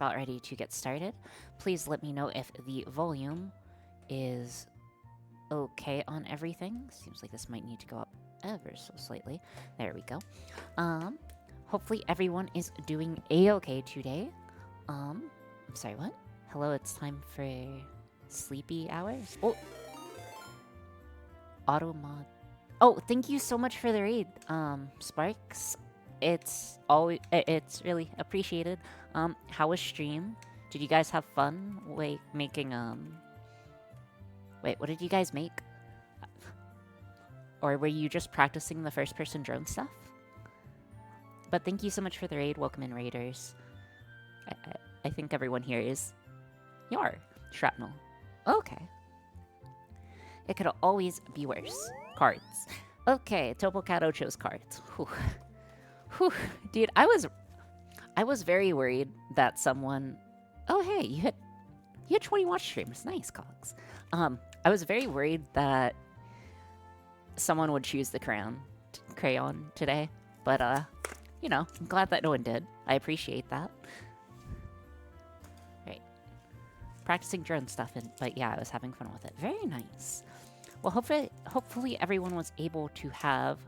about ready to get started. Please let me know if the volume is okay on everything. Seems like this might need to go up ever so slightly. There we go. Hopefully everyone is doing a-okay today. I'm sorry, what? Hello, it's time for sleepy hours? Oh, auto mod. Oh, thank you so much for the raid, Sparks. It's really appreciated. How was stream? Did you guys have fun making wait, what did you guys make? Or were you just practicing the first person drone stuff? But thank you so much for the raid. Welcome in, raiders. I think everyone here is Yar Shrapnel. Okay. It could always be worse. Cards. Okay, Topocato chose cards. Whew. Whew. Dude, I was very worried that someone... Oh, hey, you had 20 watch streams. Nice, Cogs. I was very worried that someone would choose the crayon today. But, you know, I'm glad that no one did. I appreciate that. Right. Practicing drone stuff, but yeah, I was having fun with it. Very nice. Well, hopefully everyone was able to have...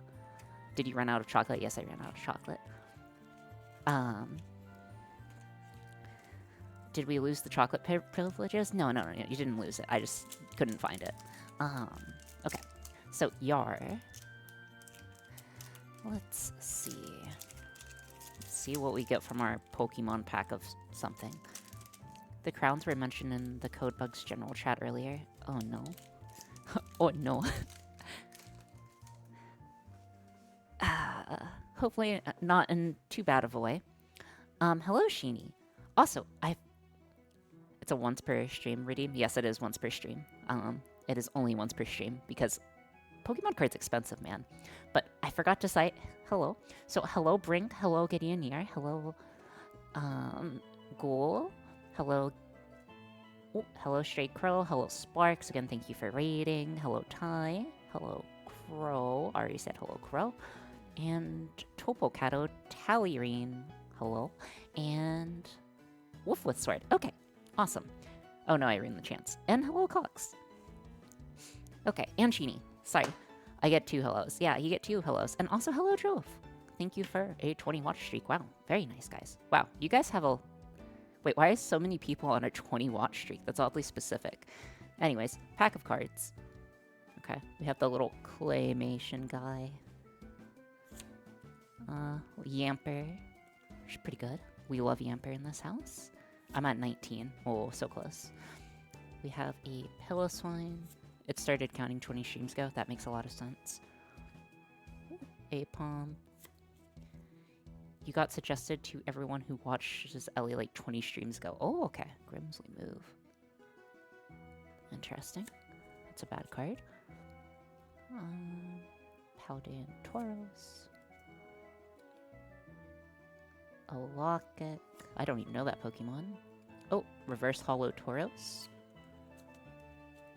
Did you run out of chocolate? Yes, I ran out of chocolate. Did we lose the chocolate privileges? No, you didn't lose it. I just couldn't find it. Okay. So, Yar. Let's see. Let's see what we get from our Pokemon pack of something. The crowns were mentioned in the Codebugs general chat earlier. Oh, no. Oh, no. Hopefully not in too bad of a way. Hello, Sheeny. Also, it's a once per stream redeem. Yes, it is once per stream. It is only once per stream because Pokemon card's expensive, man. But I forgot to say hello. So, hello, Brink. Hello, Gideoneer. Hello, Ghoul. Hello, hello, Straight Crow. Hello, Sparks. Again, thank you for raiding. Hello, Ty. Hello, Crow. Already said hello, Crow. And Topocato, Talirine, hello, and Wolf with Sword. Okay, awesome. Oh no, I ruined the chance. And hello, Cox. Okay, and Sheeny. Sorry, I get 2 hellos. Yeah, you get 2 hellos. And also, hello, Drove. Thank you for a 20 watch streak. Wow, very nice, guys. Wow, you guys have a... Wait, why is so many people on a 20 watch streak? That's oddly specific. Anyways, pack of cards. Okay, we have the little claymation guy. Yamper. She's pretty good. We love Yamper in this house. I'm at 19. Oh, so close. We have a Pillow Swine. It started counting 20 streams ago. That makes a lot of sense. Apom. You got suggested to everyone who watches Ellie like 20 streams ago. Oh, okay. Grimsley move. Interesting. That's a bad card. Paldean Tauros. A Locket. I don't even know that Pokemon. Oh, Reverse Hollow Tauros.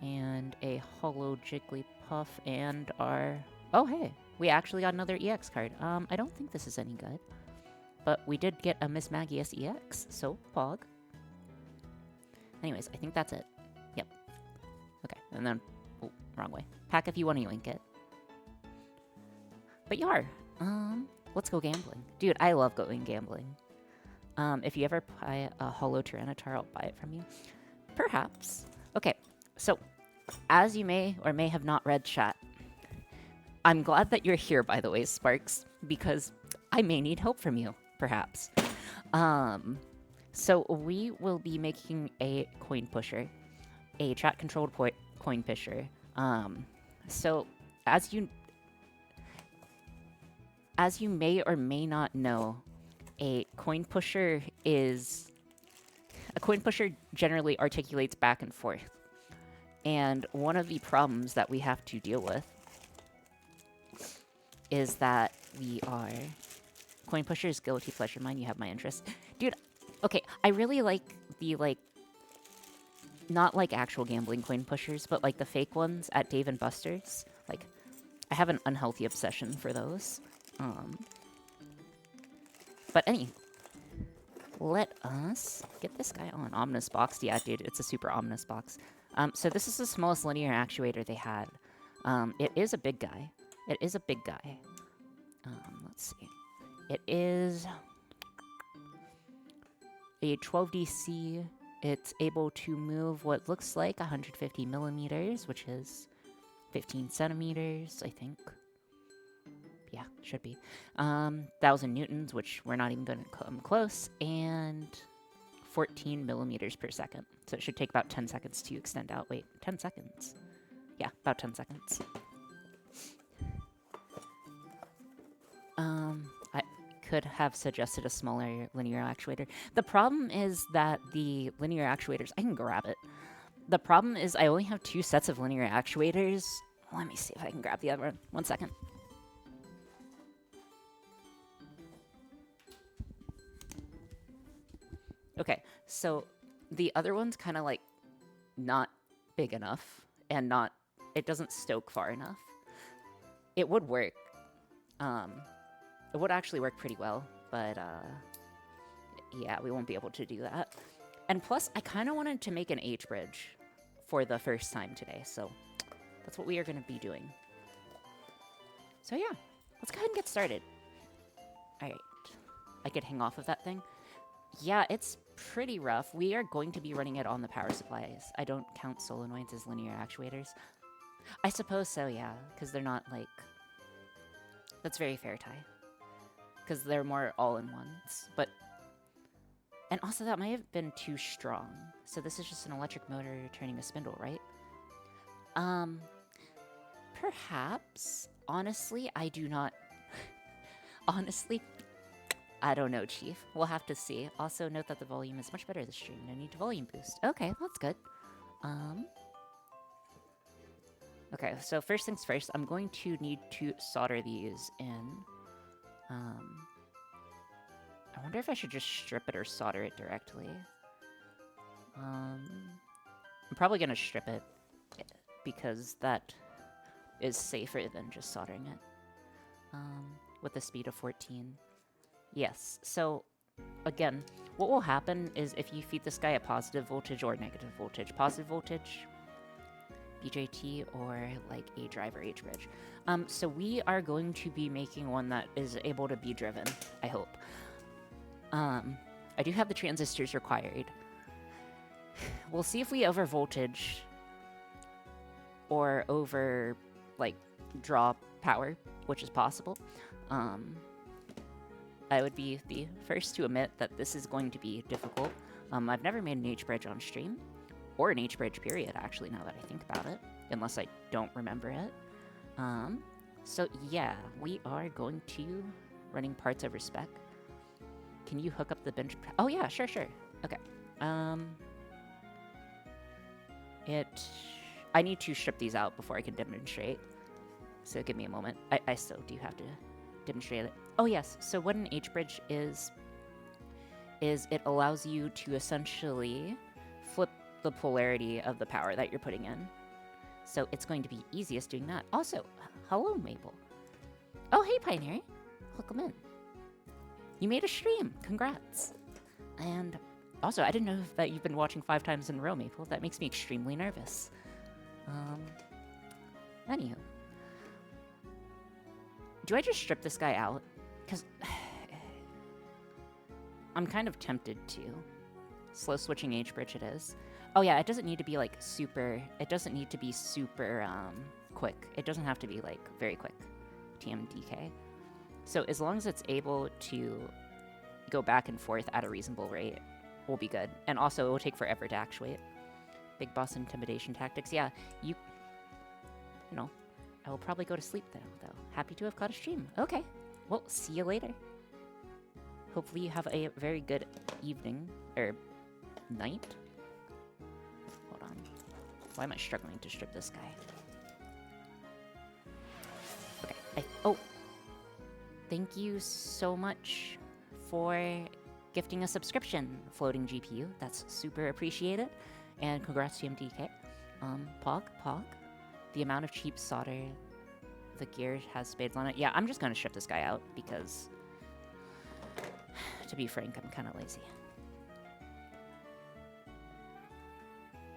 And a Hollow Jigglypuff and our... Oh, hey. We actually got another EX card. I don't think this is any good. But we did get a Miss Magius EX, so Pog. Anyways, I think that's it. Yep. Okay, and then... Oh, wrong way. Pack if you want to link it. But Yar, let's go gambling. Dude, I love going gambling. If you ever buy a Hollow Tyranitar, I'll buy it from you. Perhaps. Okay, so, as you may or may have not read chat, I'm glad that you're here, by the way, Sparks, because I may need help from you, perhaps. So we will be making a coin pusher, a chat-controlled coin pusher. So, as you may or may not know, a coin pusher generally articulates back and forth. And one of the problems that we have to deal with is that we are... Coin pushers, guilty pleasure mine, you have my interest. Dude, okay, I really like the, not like actual gambling coin pushers, but like the fake ones at Dave & Buster's. Like, I have an unhealthy obsession for those. But let us get this guy on. Omnis box. Yeah, dude, it's a super Omnis box. So this is the smallest linear actuator they had. It is a big guy. It is a big guy. Let's see. It is a 12DC. It's able to move what looks like 150 millimeters, which is 15 centimeters, I think. Yeah, should be. 1,000 newtons, which we're not even going to come close, and 14 millimeters per second. So it should take about 10 seconds to extend out. Wait, 10 seconds? Yeah, about 10 seconds. I could have suggested a smaller linear actuator. The problem is that the linear actuators, I can grab it. The problem is I only have 2 sets of linear actuators. Let me see if I can grab the other one. 1 second. Okay, so the other one's kind of like not big enough and not, it doesn't stoke far enough. It would work. It would actually work pretty well, but yeah, we won't be able to do that. And plus, I kind of wanted to make an H bridge for the first time today, so that's what we are going to be doing. So yeah, let's go ahead and get started. All right, I could hang off of that thing. Yeah, it's pretty rough. We are going to be running it on the power supplies. I don't count solenoids as linear actuators. I suppose so, yeah, because they're not like... That's very fair, Ty. Because they're more all-in-ones, but... And also, that might have been too strong. So this is just an electric motor turning a spindle, right? Perhaps. Honestly, I do not... Honestly, I don't know, Chief. We'll have to see. Also, note that the volume is much better this stream. No need to volume boost. Okay, that's good. Okay, so first things first, I'm going to need to solder these in. I wonder if I should just strip it or solder it directly. I'm probably going to strip it because that is safer than just soldering it. With a speed of 14. Yes, so again, what will happen is if you feed this guy a positive voltage or negative voltage. Positive voltage, BJT, or like a driver H bridge. So we are going to be making one that is able to be driven, I hope. I do have the transistors required. We'll see if we over voltage or over, like, draw power, which is possible. I would be the first to admit that this is going to be difficult. I've never made an H bridge on stream, or an H bridge period, actually, now that I think about it, unless I don't remember it. So yeah, we are going to running parts over spec. Can you hook up the bench? Oh yeah, sure. Okay. I need to strip these out before I can demonstrate. So give me a moment. I still do have to demonstrate it. Oh yes, so what an H bridge is it allows you to essentially flip the polarity of the power that you're putting in. So it's going to be easiest doing that. Also, hello Maple. Oh hey Pioneer, welcome in. You made a stream, congrats. And also, I didn't know that you've been watching 5 times in a row, Maple. That makes me extremely nervous. Anywho. Do I just strip this guy out? Because I'm kind of tempted to. Slow switching H bridge it is. Oh yeah, it doesn't need to be like super, it doesn't need to be super quick. It doesn't have to be like very quick. TMDK. So as long as it's able to go back and forth at a reasonable rate, we'll be good. And also, it will take forever to actuate. Big boss intimidation tactics. Yeah, you know, I will probably go to sleep though. Happy to have caught a stream. Okay, well, see you later. Hopefully you have a very good evening, or night. Hold on. Why am I struggling to strip this guy? Okay, oh. Thank you so much for gifting a subscription, Floating GPU. That's super appreciated. And congrats to MDK. Pog. The amount of cheap solder the gear has spades on it. Yeah, I'm just going to strip this guy out because, to be frank, I'm kind of lazy.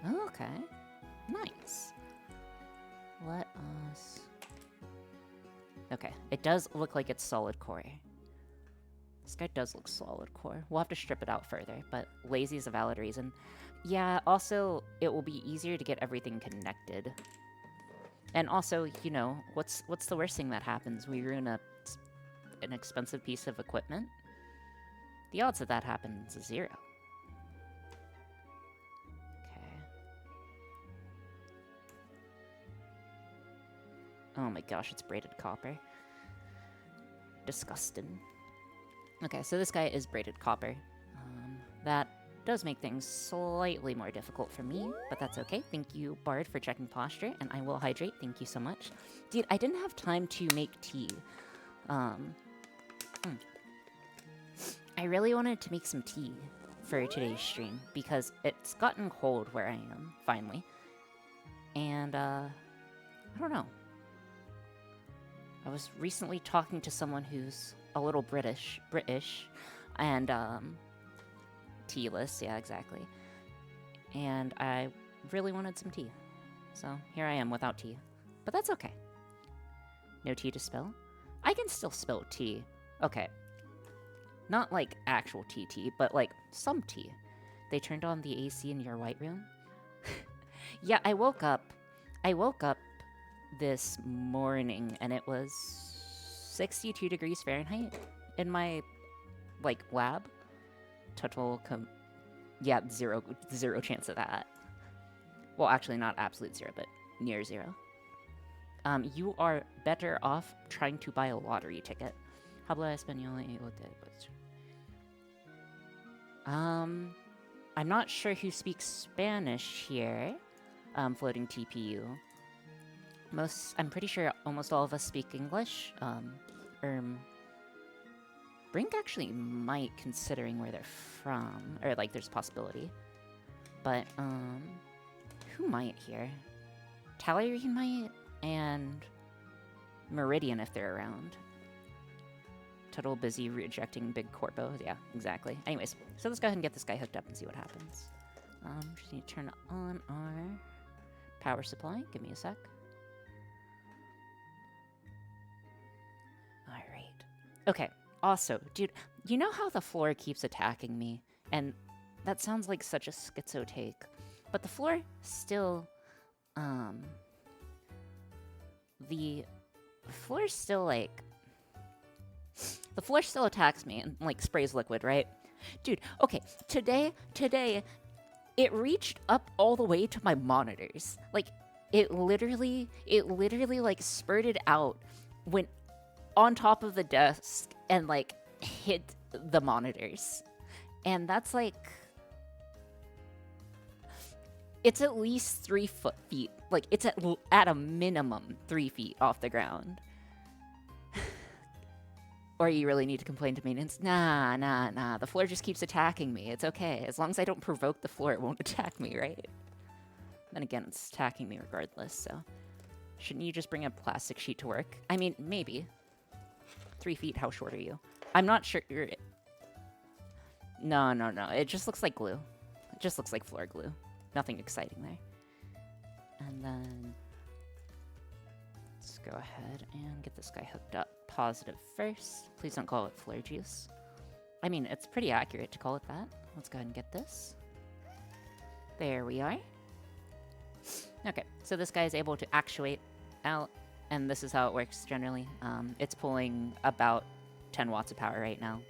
Okay. Nice. Let us... Okay, it does look like it's solid core. This guy does look solid core. We'll have to strip it out further, but lazy is a valid reason. Yeah, also, it will be easier to get everything connected. And also, you know, what's the worst thing that happens? We ruin an expensive piece of equipment? The odds of that happens is 0. Okay. Oh my gosh, it's braided copper. Disgusting. Okay, so this guy is braided copper. That does make things slightly more difficult for me, but that's okay. Thank you, Bard, for checking posture, and I will hydrate. Thank you so much. Dude, I didn't have time to make tea. I really wanted to make some tea for today's stream, because it's gotten cold where I am, finally. And, I don't know. I was recently talking to someone who's a little British, and, tealess, yeah, exactly. And I really wanted some tea. So here I am without tea. But that's okay. No tea to spill? I can still spill tea. Okay. Not like actual tea, but like some tea. They turned on the AC in your white room? Yeah, I woke up this morning and it was 62 degrees Fahrenheit in my, like, lab. Total yeah, zero chance of that. Well, actually not absolute 0, but near 0. You are better off trying to buy a lottery ticket. Habla español y I'm not sure who speaks Spanish here. Floating TPU. I'm pretty sure almost all of us speak English. Brink actually might, considering where they're from. Or, like, there's a possibility. But, who might here? Talyrine might, and Meridian if they're around. Total busy rejecting big corpo. Yeah, exactly. Anyways, so let's go ahead and get this guy hooked up and see what happens. Just need to turn on our power supply. Give me a sec. Alright. Okay. Also, dude, you know how the floor keeps attacking me? And that sounds like such a schizo take. But the floor still, the floor still, like, the floor still attacks me and, like, sprays liquid, right? Dude, okay, today, it reached up all the way to my monitors. Like, it literally, like, spurted out, went on top of the desk, and, like, hit the monitors. And that's, like... It's at least 3 feet. Like, it's at a minimum 3 feet off the ground. Or you really need to complain to maintenance? Nah. The floor just keeps attacking me. It's okay. As long as I don't provoke the floor, it won't attack me, right? Then again, it's attacking me regardless, so... Shouldn't you just bring a plastic sheet to work? I mean, maybe. 3 feet, how short are you? I'm not sure you're... No. It just looks like glue. It just looks like floor glue. Nothing exciting there. And then... let's go ahead and get this guy hooked up. Positive first. Please don't call it flare juice. I mean, it's pretty accurate to call it that. Let's go ahead and get this. There we are. Okay, so this guy is able to actuate out, and this is how it works generally. It's pulling about 10 watts of power right now.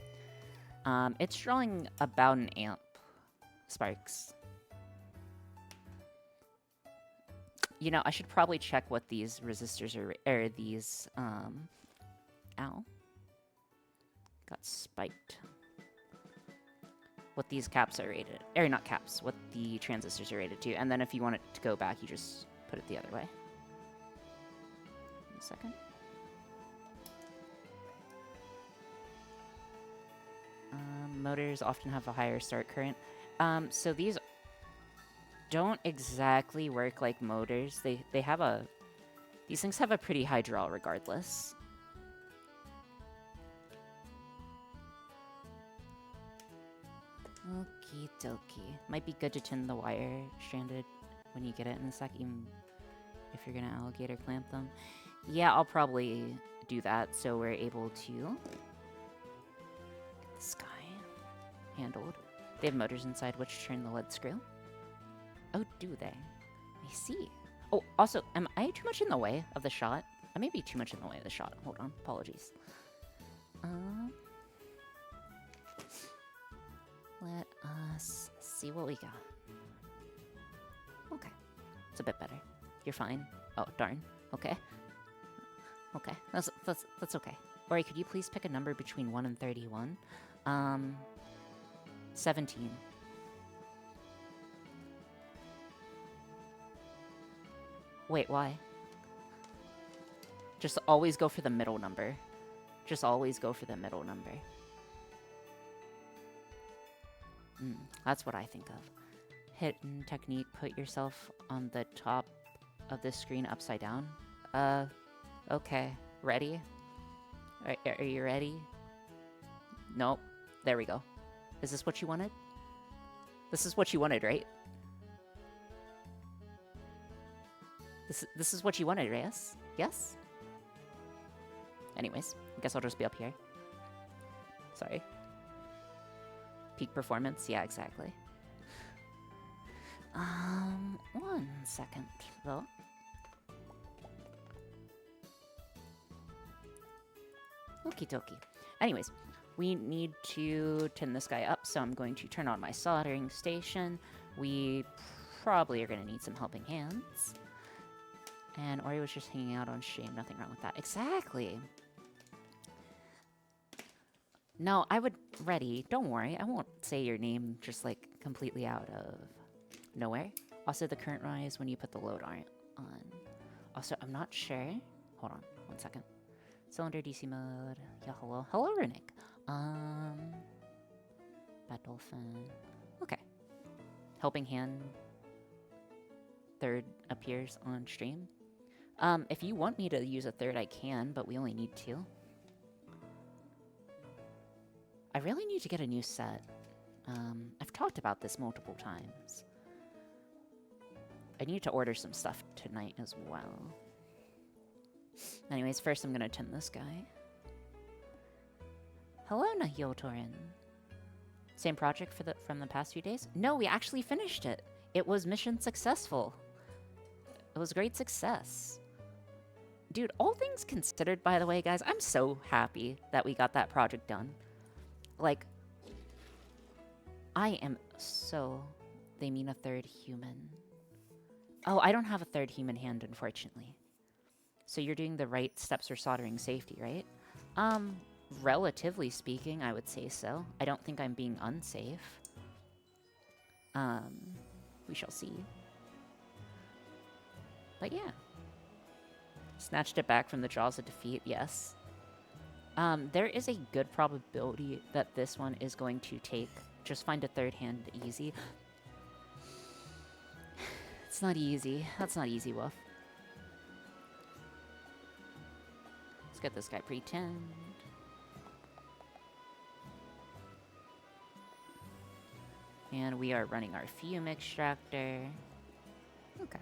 It's drawing about an amp sparks. You know, I should probably check what these resistors are, or these, ow. Got spiked. What these caps are rated, or not caps, what the transistors are rated to. And then if you want it to go back, you just put it the other way. One second. Motors often have a higher start current. So these don't exactly work like motors. They have a... These things have a pretty high draw regardless. Okie dokie. Might be good to tin the wire stranded when you get it in a sec, even if you're gonna alligator clamp them. Yeah, I'll probably do that so we're able to get this guy handled. They have motors inside which turn the lead screw. Oh, do they? I see. Oh, also, am I too much in the way of the shot? I may be too much in the way of the shot. Hold on, apologies. Let us see what we got. Okay, it's a bit better. You're fine. Oh, darn. Okay. Okay, that's okay. Ori, could you please pick a number between 1 and 31? 17. Wait, why? Just always go for the middle number. Just always go for the middle number. That's what I think of. Hidden technique, put yourself on the top of the screen upside down. Okay. Ready? Are you ready? Nope. There we go. Is this what you wanted? This is what you wanted, right? This is what you wanted, right? Yes? Yes? Anyways, I guess I'll just be up here. Sorry. Peak performance? Yeah, exactly. 1 second, though. Okie dokie. Anyways, we need to tin this guy up, so I'm going to turn on my soldering station. We probably are going to need some helping hands. And Ori was just hanging out on stream. Nothing wrong with that. Exactly. No, I would... Ready. Don't worry. I won't say your name just, like, completely out of nowhere. Also, the current rise when you put the load on. Also, I'm not sure. Hold on. 1 second. Cylinder DC mode. Yeah, hello. Hello, Renick. Bad Dolphin. Okay. Helping hand. Third appears on stream. If you want me to use a third, I can, but we only need 2. I really need to get a new set. I've talked about this multiple times. I need to order some stuff tonight as well. Anyways, first I'm gonna tin this guy. Hello, Nahil Torin. Same project from the past few days? No, we actually finished it. It was mission successful. It was great success. Dude, all things considered, by the way, guys, I'm so happy that we got that project done. Like, I am so... They mean a third human. Oh, I don't have a third human hand, unfortunately. So you're doing the right steps for soldering safety, right? Relatively speaking, I would say so. I don't think I'm being unsafe. We shall see. But yeah. Snatched it back from the jaws of defeat, yes. There is a good probability that this one is going to take... Just find a third hand easy. It's not easy. That's not easy, Wolf. Let's get this guy pretend. And we are running our fume extractor. Okay.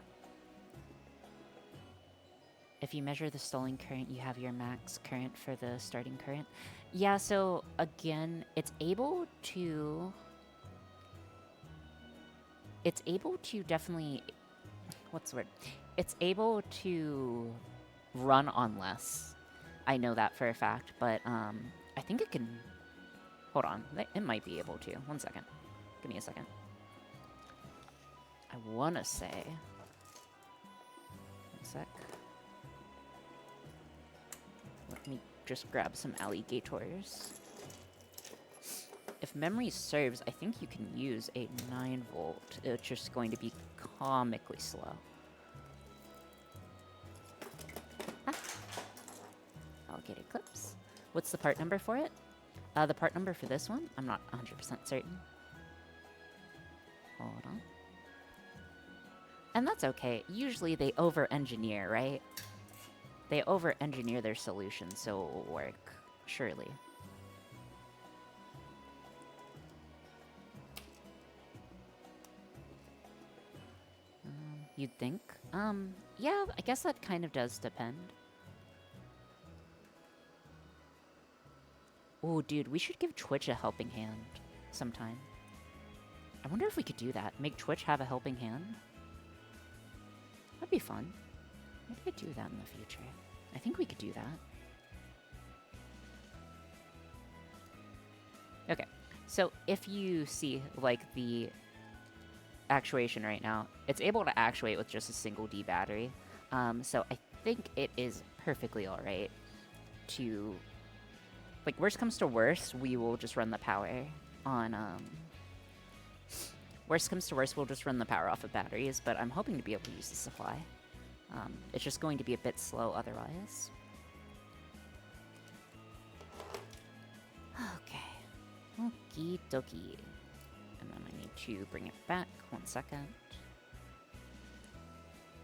If you measure the stalling current, you have your max current for the starting current. Yeah, so again, it's able to definitely... What's the word? It's able to run on less. I know that for a fact, but I think it can... Hold on. It might be able to. 1 second. Give me a second. I want to say... 1 sec. Let me just grab some alligators. If memory serves, I think you can use a 9-volt. It's just going to be comically slow. Ah. Alligator clips. What's the part number for it? The part number for this one? I'm not 100% certain. Hold on. And that's okay. Usually they over-engineer, right? They over-engineer their solution, so it will work. Surely. You'd think? Yeah, I guess that kind of does depend. Oh, dude, we should give Twitch a helping hand sometime. I wonder if we could do that. Make Twitch have a helping hand? That'd be fun. Maybe we could do that in the future. I think we could do that. Okay, so if you see, like, the actuation right now, it's able to actuate with just a single D battery. So I think it is perfectly alright to... Like, worst comes to worst, we will just run the power on, Worst comes to worst, we'll just run the power off of batteries, but I'm hoping to be able to use the supply. It's just going to be a bit slow otherwise. Okay. Okie dokie. And then I need to bring it back. 1 second.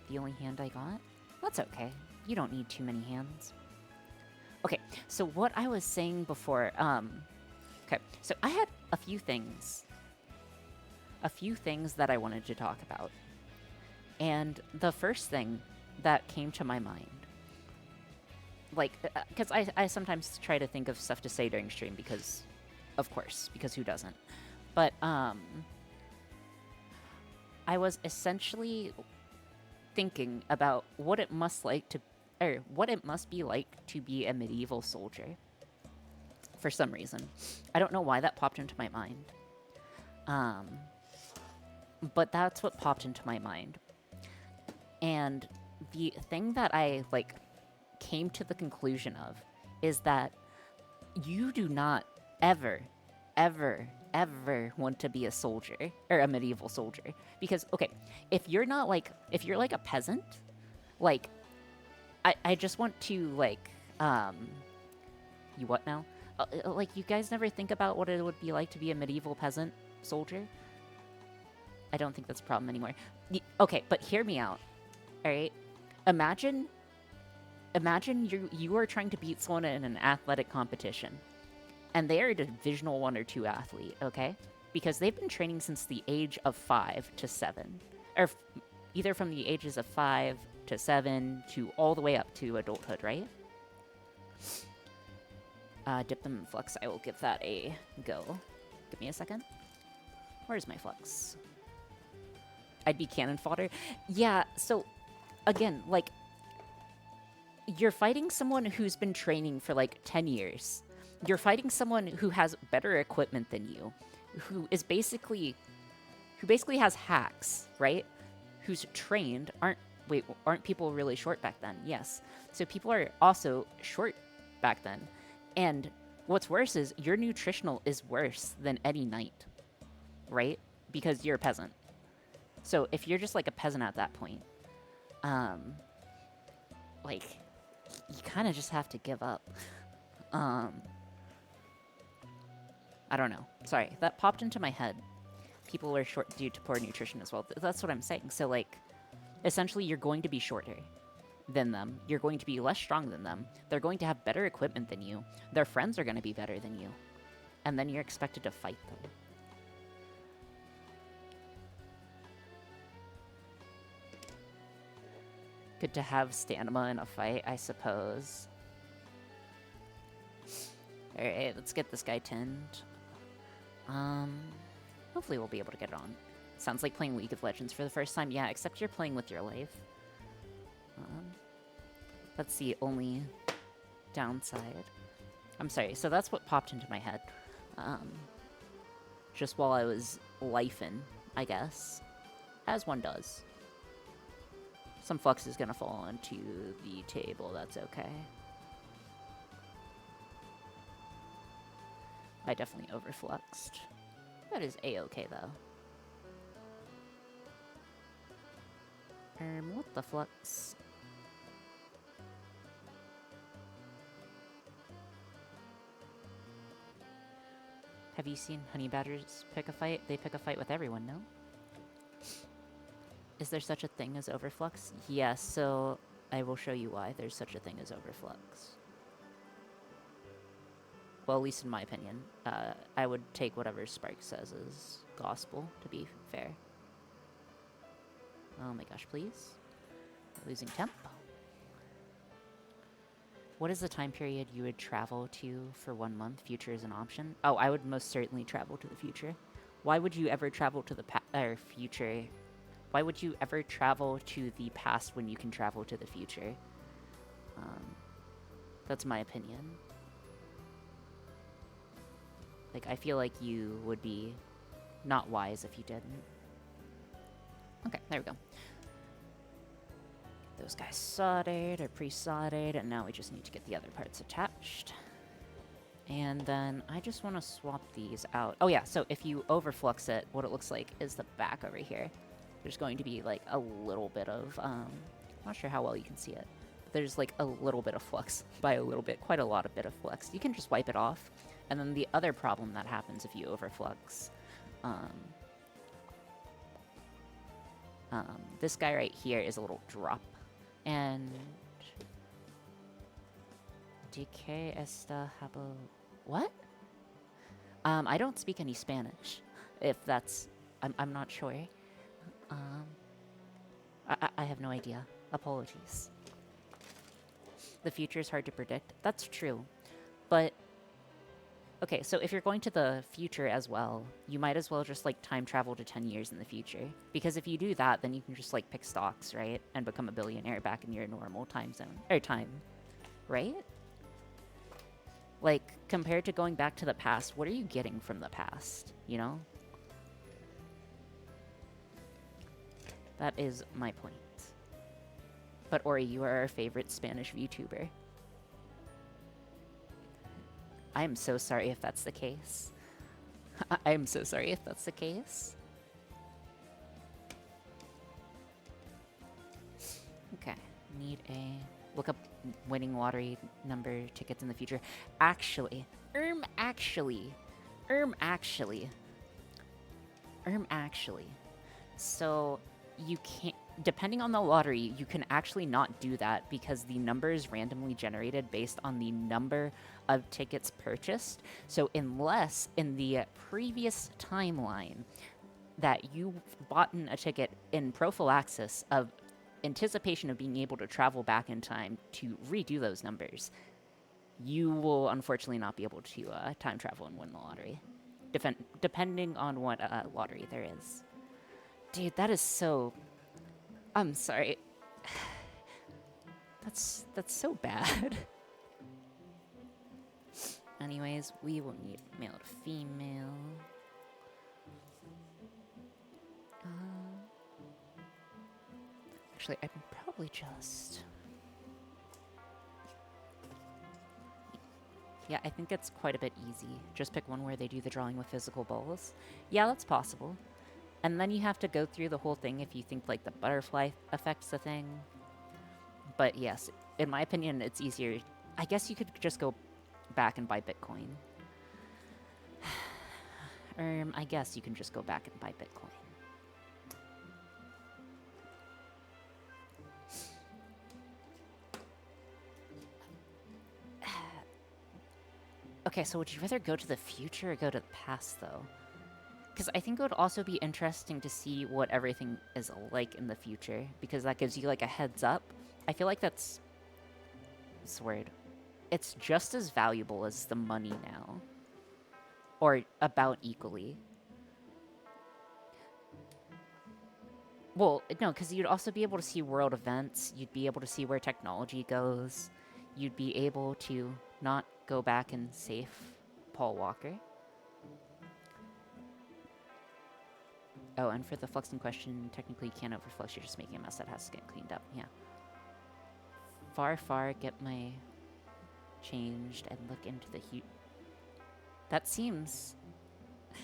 The only hand I got? That's okay. You don't need too many hands. Okay, so what I was saying before, okay, so I had a few things that I wanted to talk about. And the first thing that came to my mind, like, because I sometimes try to think of stuff to say during stream because, of course, because who doesn't? But, I was essentially thinking about what it must be like to be a medieval soldier. For some reason. I don't know why that popped into my mind. But that's what popped into my mind. And the thing that I, like, came to the conclusion of is that you do not ever, ever, ever want to be a soldier, or a medieval soldier. Because, okay, if you're like a peasant, like, I just want to, like, you what now? Like, you guys never think about what it would be like to be a medieval peasant soldier? I don't think that's a problem anymore. Okay, but hear me out, alright? Imagine you are trying to beat someone in an athletic competition, and they are a divisional 1 or 2 athlete, okay? Because they've been training since the age of 5 to 7. Or either from the ages of 5 to 7 to all the way up to adulthood, right? Dip them in flux. I will give that a go. Give me a second. Where's my flux? I'd be cannon fodder. Yeah, so, again, like, you're fighting someone who's been training for, like, 10 years. You're fighting someone who has better equipment than you, who basically has hacks, right? Who's trained. Aren't people really short back then? Yes. So people are also short back then. And what's worse is your nutritional is worse than any knight, right? Because you're a peasant. So if you're just like a peasant at that point, like, you kind of just have to give up. I don't know. Sorry, that popped into my head. People are short due to poor nutrition as well. That's what I'm saying. So, like, essentially you're going to be shorter than them. You're going to be less strong than them. They're going to have better equipment than you. Their friends are going to be better than you. And then you're expected to fight them. Good to have stamina in a fight, I suppose. Alright, let's get this guy tinned. Hopefully we'll be able to get it on. Sounds like playing League of Legends for the first time. Yeah, except you're playing with your life. That's the only downside. I'm sorry, so that's what popped into my head. Just while I was lifing, I guess. As one does. Some flux is gonna fall onto the table, that's okay. I definitely overfluxed. That is a-okay, though. What the flux? Have you seen honey badgers pick a fight? They pick a fight with everyone, no? Is there such a thing as overflux? Yes, so I will show you why there's such a thing as overflux. Well, at least in my opinion. I would take whatever Spark says as gospel, to be fair. Oh my gosh, please. Losing temp. What is the time period you would travel to for 1 month? Future is an option. Oh, I would most certainly travel to the future. Why would you ever travel to the future? Why would you ever travel to the past when you can travel to the future? That's my opinion. Like, I feel like you would be not wise if you didn't. Okay, there we go. Get those guys soldered or pre-soldered, and now we just need to get the other parts attached. And then I just want to swap these out. Oh yeah, so if you overflux it, what it looks like is the back over here. There's going to be like a little bit of, not sure how well you can see it. But there's like a little bit of flux. By a little bit, quite a lot of bit of flux. You can just wipe it off. And then the other problem that happens if you overflux, this guy right here is a little drop. And ¿De qué está hablo? What? I don't speak any Spanish. If that's, I'm not sure. I have no idea. Apologies. The future is hard to predict. That's true. But, okay, so if you're going to the future as well, you might as well just, like, time travel to 10 years in the future. Because if you do that, then you can just, like, pick stocks, right? And become a billionaire back in your normal time zone. Or time. Right? Like, compared to going back to the past, what are you getting from the past, you know? That is my point. But Ori, you are our favorite Spanish VTuber. I am so sorry if that's the case. I am so sorry if that's the case. Okay, need a... Look up winning lottery number tickets in the future. Actually. So, you can't... Depending on the lottery, you can actually not do that because the number is randomly generated based on the number of tickets purchased. So unless in the previous timeline that you bought a ticket in prophylaxis of anticipation of being able to travel back in time to redo those numbers, you will unfortunately not be able to time travel and win the lottery. Depending on what lottery there is. Dude, that is so... I'm sorry. That's so bad. Anyways, we will need male to female. Actually, I can probably just... Yeah, I think it's quite a bit easy. Just pick one where they do the drawing with physical balls. Yeah, that's possible. And then you have to go through the whole thing if you think, like, the butterfly affects the thing. But yes, in my opinion, it's easier. I guess you could just go back and buy Bitcoin. I guess you can just go back and buy Bitcoin. Okay, so would you rather go to the future or go to the past, though? Because I think it would also be interesting to see what everything is like in the future, because that gives you, like, a heads up. I feel like that's... What's the word? It's just as valuable as the money now. Or about equally. Well, no, because you'd also be able to see world events. You'd be able to see where technology goes. You'd be able to not go back and save Paul Walker. Oh, and for the flux in question, technically you can't overflux, you're just making a mess that has to get cleaned up, yeah. Far, get my changed and look into the heat. That seems...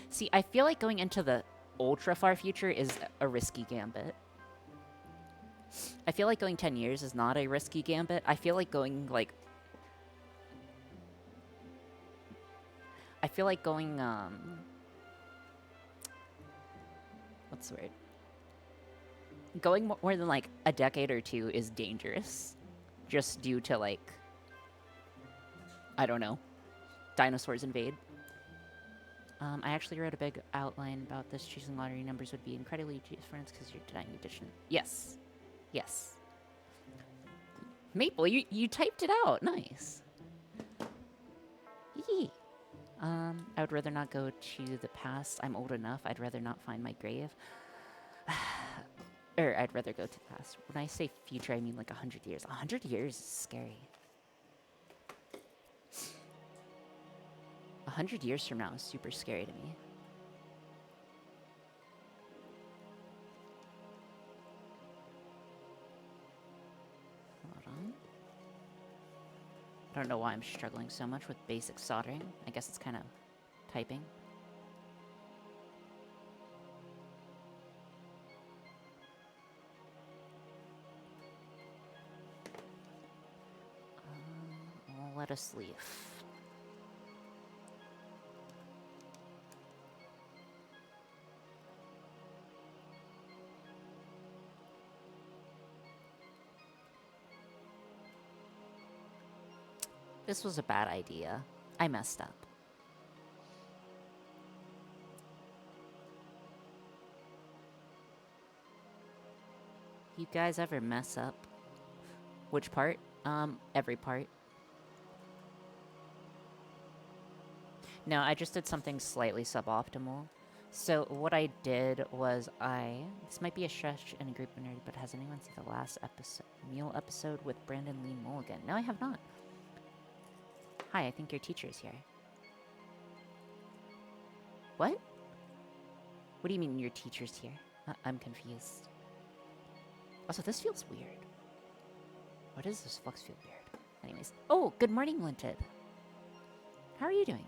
See, I feel like going into the ultra far future is a risky gambit. I feel like going 10 years is not a risky gambit. I feel like going, like... I feel like going, what's the word? Going more than, like, a decade or two is dangerous. Just due to, like... I don't know. Dinosaurs invade. I actually wrote a big outline about this. Choosing lottery numbers would be incredibly different because you're denying addition. Yes. Yes. Maple, you typed it out. Nice. Yee. I would rather not go to the past. I'm old enough. I'd rather not find my grave. Or I'd rather go to the past. When I say future, I mean like 100 years. 100 years is scary. 100 years from now is super scary to me. Hold on. I don't know why I'm struggling so much with basic soldering. I guess it's kind of typing. Let us leave. This was a bad idea. I messed up. You guys ever mess up? Which part? Every part. No, I just did something slightly suboptimal. So what I did was this might be a stretch and a group of nerds, but has anyone seen the last meal episode with Brandon Lee Mulligan? No, I have not. Hi, I think your teacher's here. What? What do you mean your teacher's here? I'm confused. Also, this feels weird. What is this flux feel weird? Anyways. Oh, good morning, Linted. How are you doing?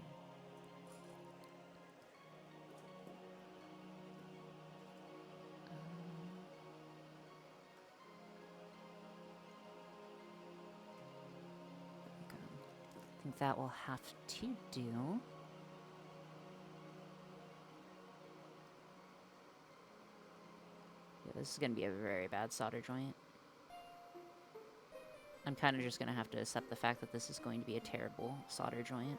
I think that will have to do. Yeah, this is going to be a very bad solder joint. I'm kind of just going to have to accept the fact that this is going to be a terrible solder joint.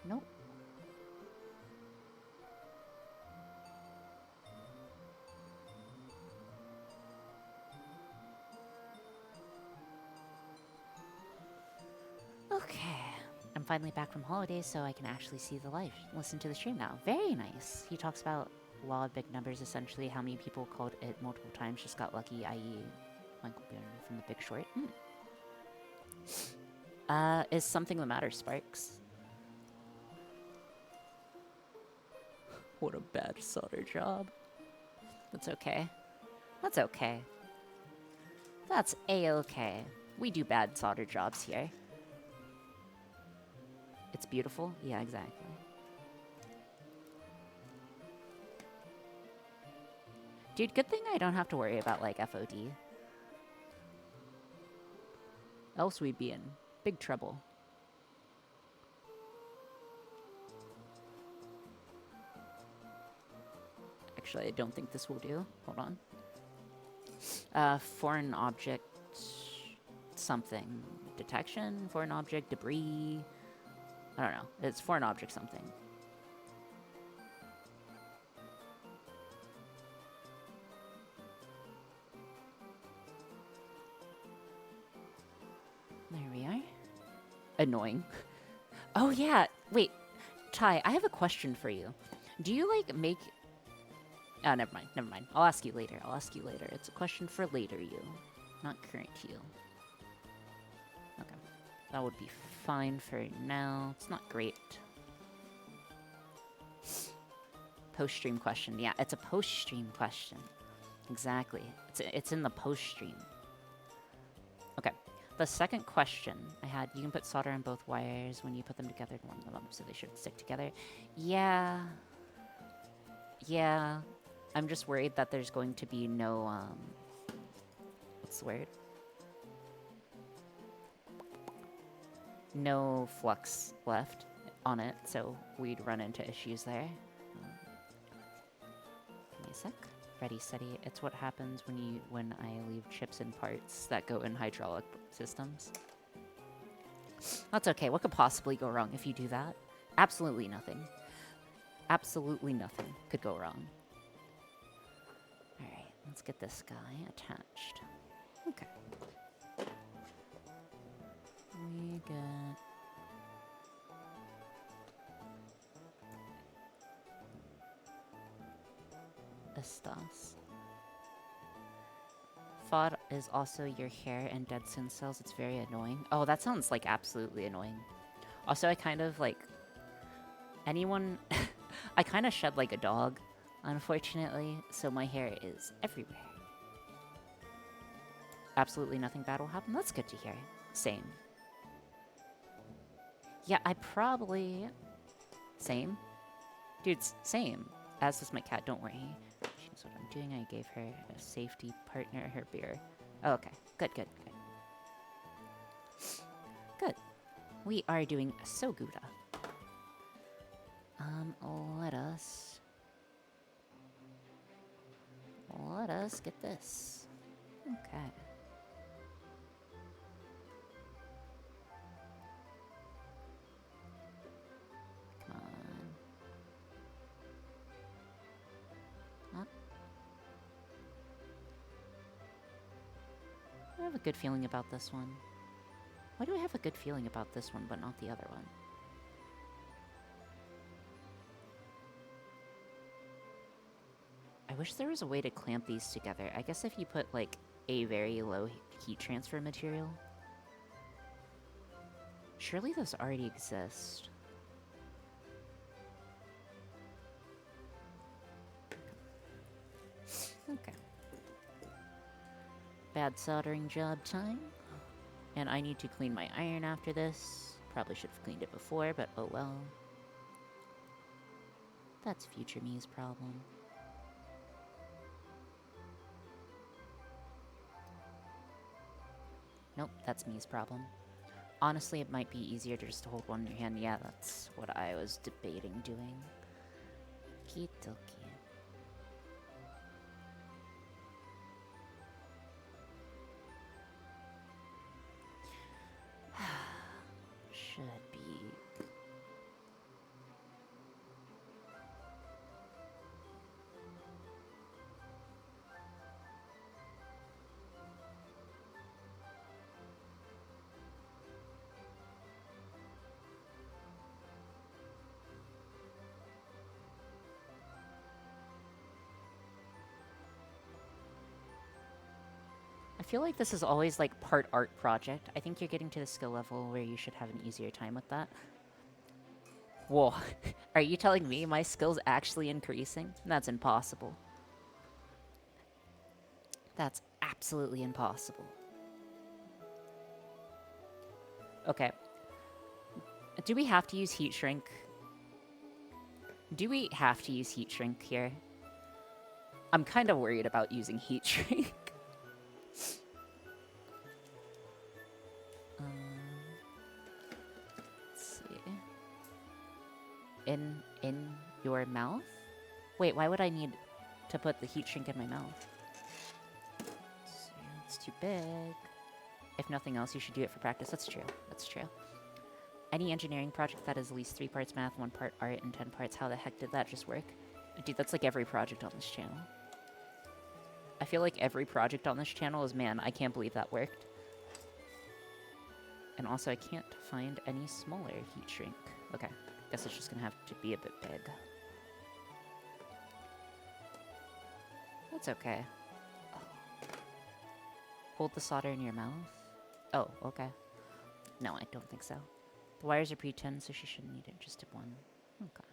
Nope. Okay. I'm finally back from holidays, so I can actually see the live. Listen to the stream now. Very nice. He talks about law of big numbers, essentially how many people called it multiple times just got lucky, i.e. Michael Boone from The Big Short. Is something the matter, Sparks? What a bad solder job. That's okay. That's okay. That's a-okay. We do bad solder jobs here. It's beautiful? Yeah, exactly. Dude, good thing I don't have to worry about, like, FOD. Else we'd be in big trouble. Actually, I don't think this will do. Hold on. Foreign object... something. Detection? Foreign object? Debris? I don't know. It's foreign object something. There we are. Annoying. Oh, yeah. Wait. Ty, I have a question for you. Do you, like, make... Oh, never mind. Never mind. I'll ask you later. I'll ask you later. It's a question for later you. Not current you. Okay. That would be fine for now. It's not great. Post-stream question. Yeah, it's a post-stream question. Exactly. It's in the post-stream. Okay. The second question I had, you can put solder on both wires when you put them together to warm them up, so they should stick together. Yeah. Yeah. I'm just worried that there's going to be no, what's the word? No flux left. on it, so we'd run into issues there. Give me a sec. Ready, steady. It's what happens when I leave chips and parts that go in hydraulic systems. That's okay. What could possibly go wrong if you do that? Absolutely nothing. Absolutely nothing could go wrong. Alright, let's get this guy attached. Okay. We got... Estas. FOD is also your hair and dead skin cells. It's very annoying. Oh, that sounds like absolutely annoying. Also, I kind of like... Anyone... I kind of shed like a dog, unfortunately, so my hair is everywhere. Absolutely nothing bad will happen. That's good to hear. Same. Yeah, I probably... Same? Dude, same. As does my cat, don't worry. She knows what I'm doing. I gave her a safety partner, her beer. Oh, okay. Good, good, good. Good. We are doing so good. Let us get this. Okay. Come on. Up. I have a good feeling about this one. Why do I have a good feeling about this one, but not the other one? I wish there was a way to clamp these together. I guess if you put, like, a very low heat transfer material. Surely those already exist. Okay. Bad soldering job time. And I need to clean my iron after this. Probably should have cleaned it before, but oh well. That's future me's problem. Nope, that's me's problem. Honestly, it might be easier to just hold one in your hand. Yeah, that's what I was debating doing. Okie-dokie. Should be. I feel like this is always like part art project. I think you're getting to the skill level where you should have an easier time with that. Whoa, are you telling me my skill's actually increasing? That's impossible. That's absolutely impossible. Okay. Do we have to use heat shrink? Do we have to use heat shrink here? I'm kind of worried about using heat shrink. Let's see. In your mouth? Wait, why would I need to put the heat shrink in my mouth? It's too big. If nothing else, you should do it for practice. That's true. That's true. Any engineering project that is at least 3 parts math, 1 part art, and 10 parts, how the heck did that just work? Dude, that's like every project on this channel. I feel like every project on this channel is, man, I can't believe that worked. And also, I can't find any smaller heat shrink. Okay, guess it's just gonna have to be a bit big. That's okay. Oh. Hold the solder in your mouth? Oh, okay. No, I don't think so. The wires are pre-10, so she shouldn't need it. Just tip 1. Okay.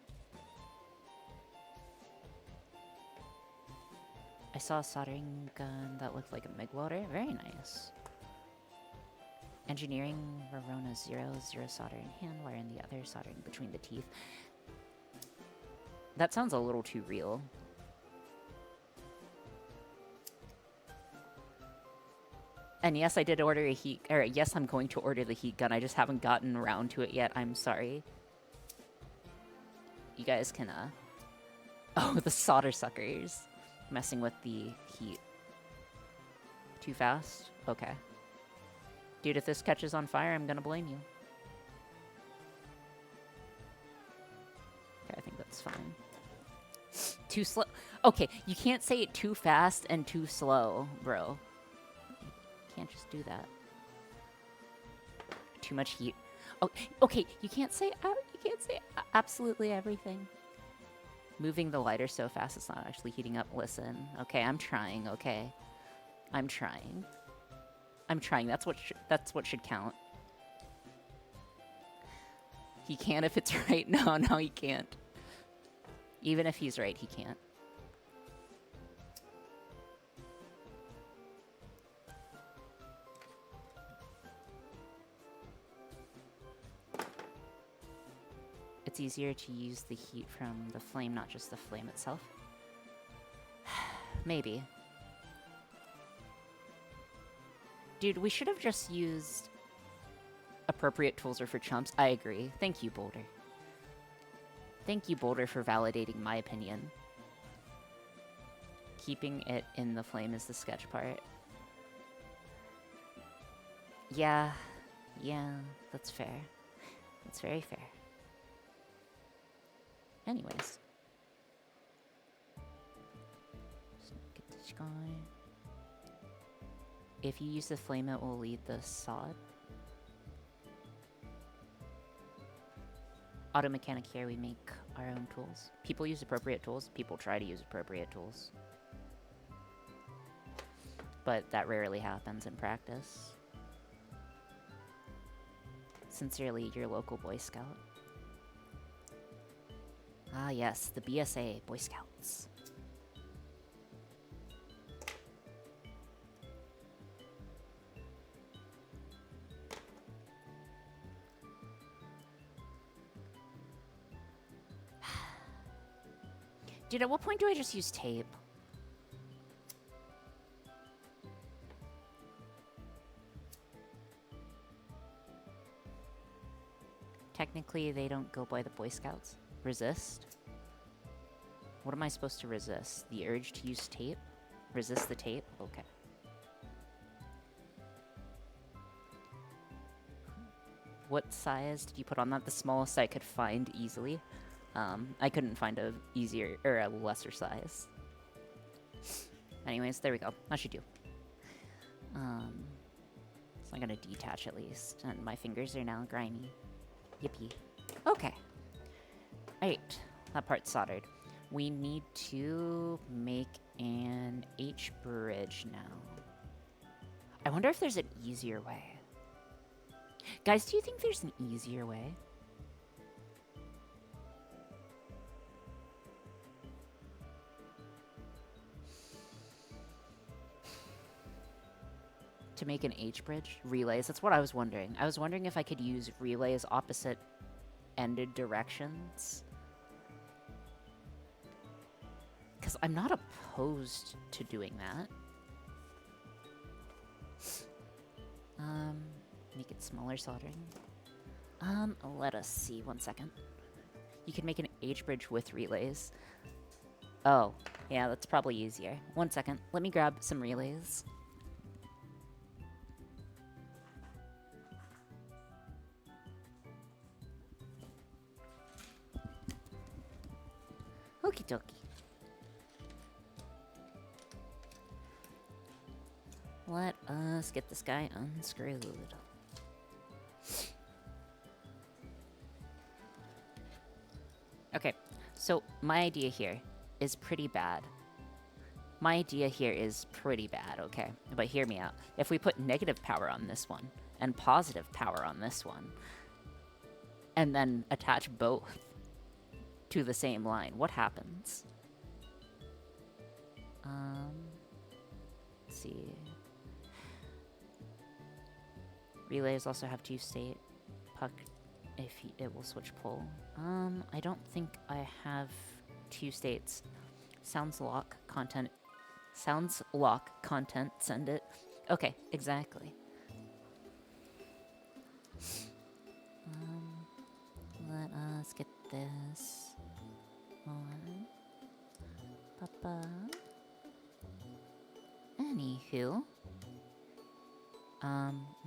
I saw a soldering gun that looked like a MIG welder. Very nice. Engineering, Verona 0, 0 soldering hand, wire in the other, soldering between the teeth. That sounds a little too real. And yes, I did order a heat... Or yes, I'm going to order the heat gun. I just haven't gotten around to it yet. I'm sorry. you guys can, Oh, the solder suckers. Messing with the heat. Too fast? Okay. Dude, if this catches on fire, I'm gonna blame you. Okay, I think that's fine. Too slow. Okay, you can't say it too fast and too slow, bro. You can't just do that. Too much heat. Oh, okay, you can't say absolutely everything. Moving the lighter so fast it's not actually heating up. Listen, okay, I'm trying. Okay, I'm trying. I'm trying. That's what should count. He can if it's right. No, he can't. Even if he's right, he can't. It's easier to use the heat from the flame, not just the flame itself. Maybe. Dude, we should have just used appropriate tools are for chumps. I agree. Thank you, Boulder. Thank you, Boulder, for validating my opinion. Keeping it in the flame is the sketch part. Yeah, that's fair. That's very fair. Anyways. Just get this guy. If you use the flame, it will lead the sod. Auto mechanic here, we make our own tools. People use appropriate tools. People try to use appropriate tools. But that rarely happens in practice. Sincerely, your local Boy Scout. Ah yes, the BSA, Boy Scouts. Dude, at what point do I just use tape? Technically, they don't go by the Boy Scouts. Resist? What am I supposed to resist? The urge to use tape? Resist the tape? Okay. What size did you put on that? The smallest I could find easily. I couldn't find a easier or a lesser size. Anyways, there we go. That should do. It's not gonna detach at least, and my fingers are now grimy. Yippee. Okay. Alright, that part's soldered. We need to make an H bridge now. I wonder if there's an easier way. Guys, do you think there's an easier way? To make an H bridge? Relays? That's what I was wondering. I was wondering if I could use relays opposite ended directions. Because I'm not opposed to doing that. Make it smaller soldering. Let us see. 1 second. You can make an H bridge with relays. Oh, yeah, that's probably easier. 1 second. Let me grab some relays. Okie dokie. Let us get this guy unscrewed. Okay, so my idea here is pretty bad. My idea here is pretty bad, okay? But hear me out. If we put negative power on this one and positive power on this one, and then attach both to the same line, what happens? Let's see. Relays also have two state. Puck, if it will switch pole. I don't think I have two states. Sounds lock content. Sounds lock content. Send it. Okay, exactly. Let us get this. on. Papa. Anywho,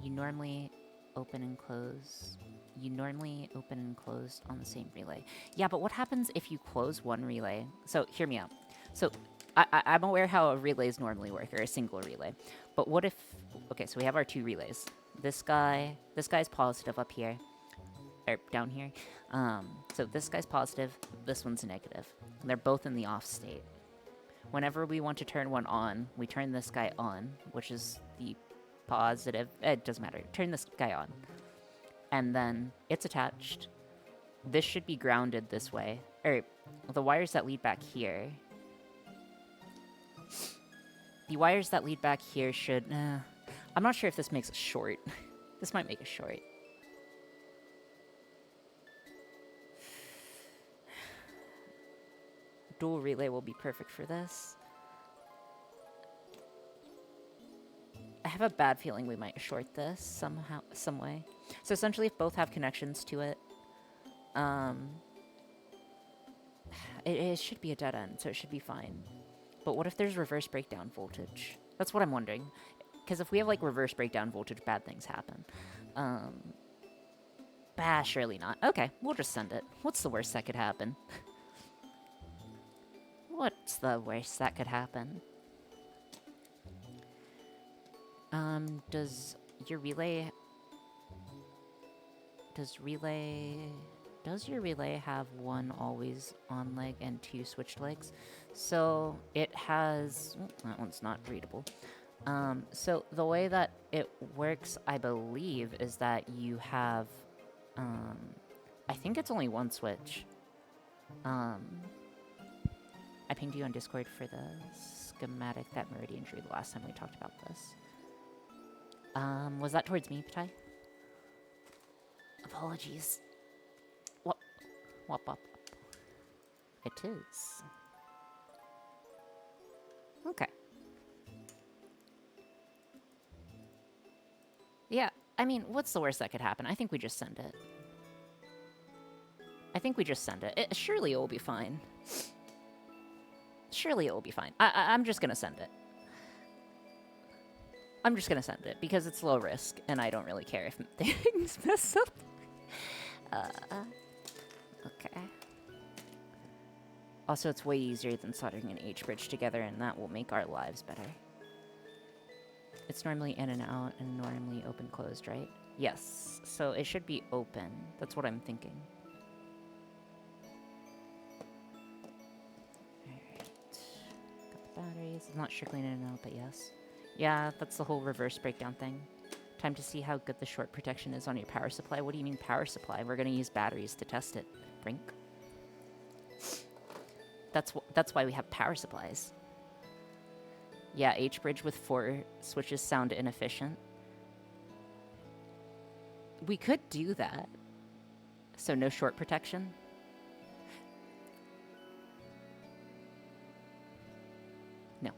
you normally open and close. You normally open and close on the same relay. Yeah, but what happens if you close one relay? So hear me out. So I'm aware how a relays normally work, or a single relay. But what if? Okay, so we have our two relays. This guy's positive up here, or down here. So this guy's positive. This one's negative. And they're both in the off state. Whenever we want to turn one on, we turn this guy on, which is the positive. It doesn't matter. Turn this guy on. And then it's attached. This should be grounded this way. Or the wires that lead back here. The wires that lead back here should... I'm not sure if this makes it short. This might make it short. Dual relay will be perfect for this. I have a bad feeling we might short this somehow, some way. So essentially, if both have connections to it, it should be a dead end, so it should be fine. But what if there's reverse breakdown voltage? That's what I'm wondering. Because if we have, like, reverse breakdown voltage, bad things happen. Surely not. Okay, we'll just send it. What's the worst that could happen? What's the worst that could happen? Does your relay... Does your relay have one always on leg and two switched legs? So it has... Oh, that one's not readable. So the way that it works, I believe, is that you have... I think it's only one switch. I pinged you on Discord for the schematic that Meridian drew the last time we talked about this. Was that towards me, Patai? Apologies. Wop. Wop, wop, wop. It is. Okay. Yeah, I mean, what's the worst that could happen? I think we just send it. Surely it will be fine. Surely it will be fine. I'm just gonna send it. I'm just gonna send it because it's low risk, and I don't really care if things mess up. Okay. Also, it's way easier than soldering an H-bridge together, and that will make our lives better. It's normally in and out, and normally open-closed, right? Yes. So it should be open. That's what I'm thinking. Alright. Got the batteries. It's not strictly in and out, but yes. Yeah, that's the whole reverse breakdown thing. Time to see how good the short protection is on your power supply. What do you mean power supply? We're going to use batteries to test it. Brink. That's why we have power supplies. Yeah, H-bridge with 4 switches sound inefficient. We could do that. So no short protection. No.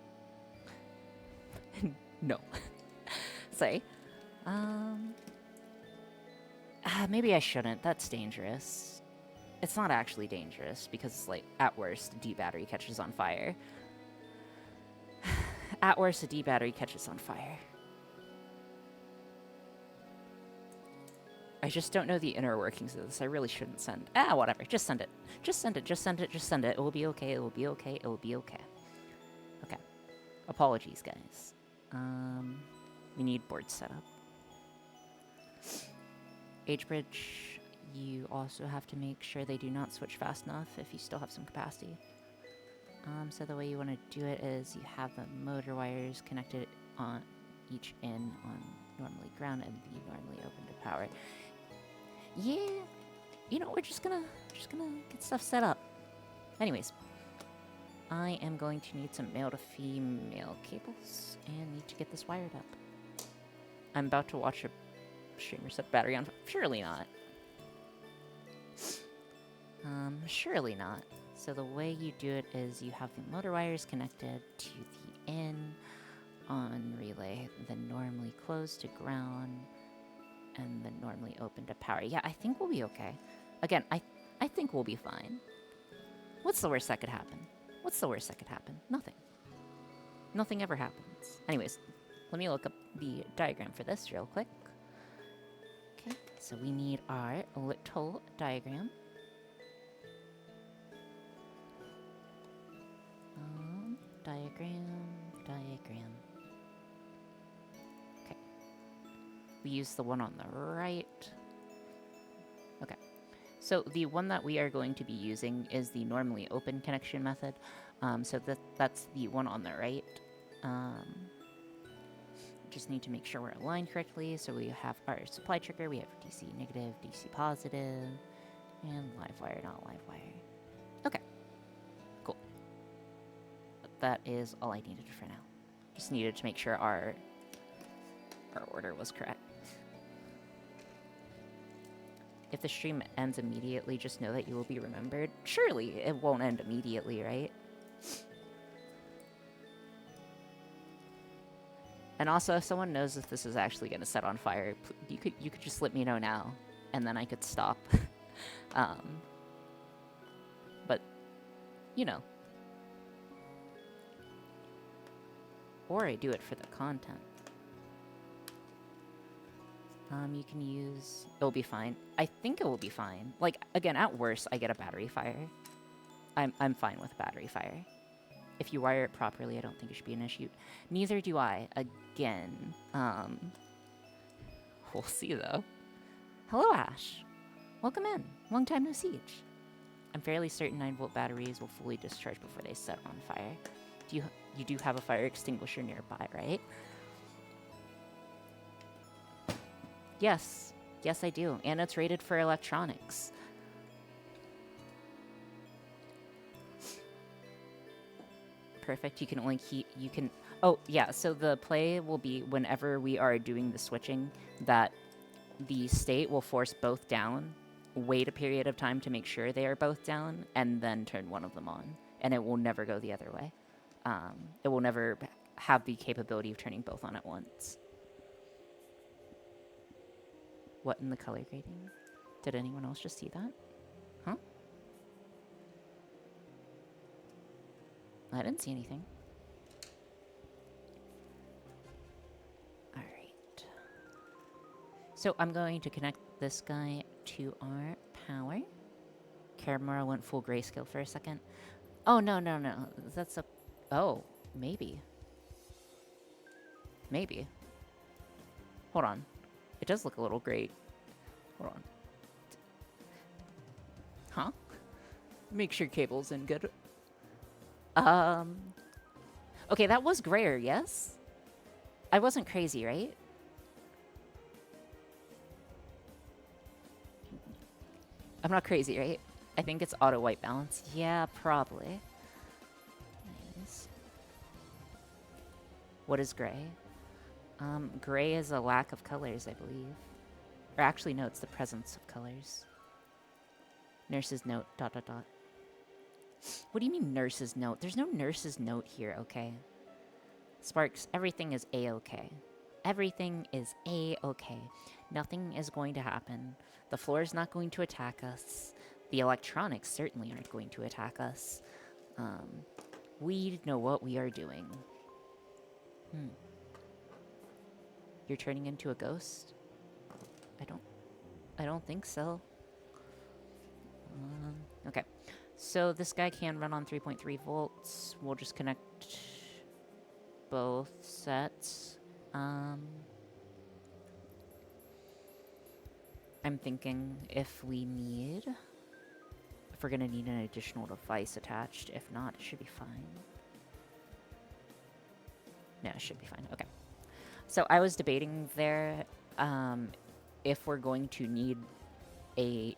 No. Sorry. Maybe I shouldn't. That's dangerous. It's not actually dangerous because, like, at worst, a D battery catches on fire. At worst, a D battery catches on fire. I just don't know the inner workings of this. I really shouldn't send. Whatever. Just send it. Just send it. Just send it. Just send it. It will be okay. It will be okay. It will be okay. Okay. Apologies, guys. We need board setup. H-bridge, you also have to make sure they do not switch fast enough if you still have some capacity. So the way you want to do it is you have the motor wires connected on each in on normally ground and the normally open to power. Yeah, you know, we're just gonna get stuff set up. Anyways, I am going to need some male to female cables and need to get this wired up. I'm about to watch a streamer set battery on. Surely not. Surely not. So the way you do it is you have the motor wires connected to the in on relay, then normally closed to ground, and then normally open to power. Yeah, I think we'll be okay. Again, I think we'll be fine. What's the worst that could happen? What's the worst that could happen? Nothing. Nothing ever happens. Anyways, let me look up the diagram for this real quick. Okay, so we need our little diagram. Diagram. Okay. We use the one on the right. Okay. So the one that we are going to be using is the normally open connection method. So that's the one on the right. Just need to make sure we're aligned correctly. So we have our supply trigger. We have DC negative, DC positive, and live wire, not live wire. Okay. Cool. That is all I needed for now. Just needed to make sure our order was correct. If the stream ends immediately, just know that you will be remembered. Surely it won't end immediately, right? And also, if someone knows if this is actually going to set on fire, you could just let me know now, and then I could stop. But, you know. Or I do it for the content. You can use... It'll be fine. I think it will be fine. Like, again, at worst, I get a battery fire. I'm fine with battery fire. If you wire it properly, I don't think it should be an issue. Neither do I. Again. We'll see, though. Hello, Ash. Welcome in. Long time no siege. I'm fairly certain 9-volt batteries will fully discharge before they set on fire. You do have a fire extinguisher nearby, right? Yes. Yes, I do. And it's rated for electronics. Perfect. You can only keep... You can... Oh, yeah. So the play will be whenever we are doing the switching, that the state will force both down, wait a period of time to make sure they are both down, and then turn one of them on. And it will never go the other way. It will never have the capability of turning both on at once. What in the color grading? Did anyone else just see that? Huh? I didn't see anything. Alright. So I'm going to connect this guy to our power. Karamura went full grayscale for a second. Oh, no. That's a... Oh, maybe. Maybe. Hold on. It does look a little great. Hold on. Huh? Make sure cable's in good. Okay, that was grayer, yes? I wasn't crazy, right? I'm not crazy, right? I think it's auto white balance. Yeah, probably. Nice. What is gray? Gray is a lack of colors, I believe. Or actually, no, it's the presence of colors. Nurse's note, ... What do you mean nurse's note? There's no nurse's note here, okay? Sparks, everything is A-okay. Everything is A-okay. Nothing is going to happen. The floor is not going to attack us. The electronics certainly aren't going to attack us. We know what we are doing. You're turning into a ghost? I don't think so. Okay. So this guy can run on 3.3 volts. We'll just connect both sets. I'm thinking if we're gonna need an additional device attached. If not, it should be fine. No, it should be fine. Okay. So I was debating there if we're going to need a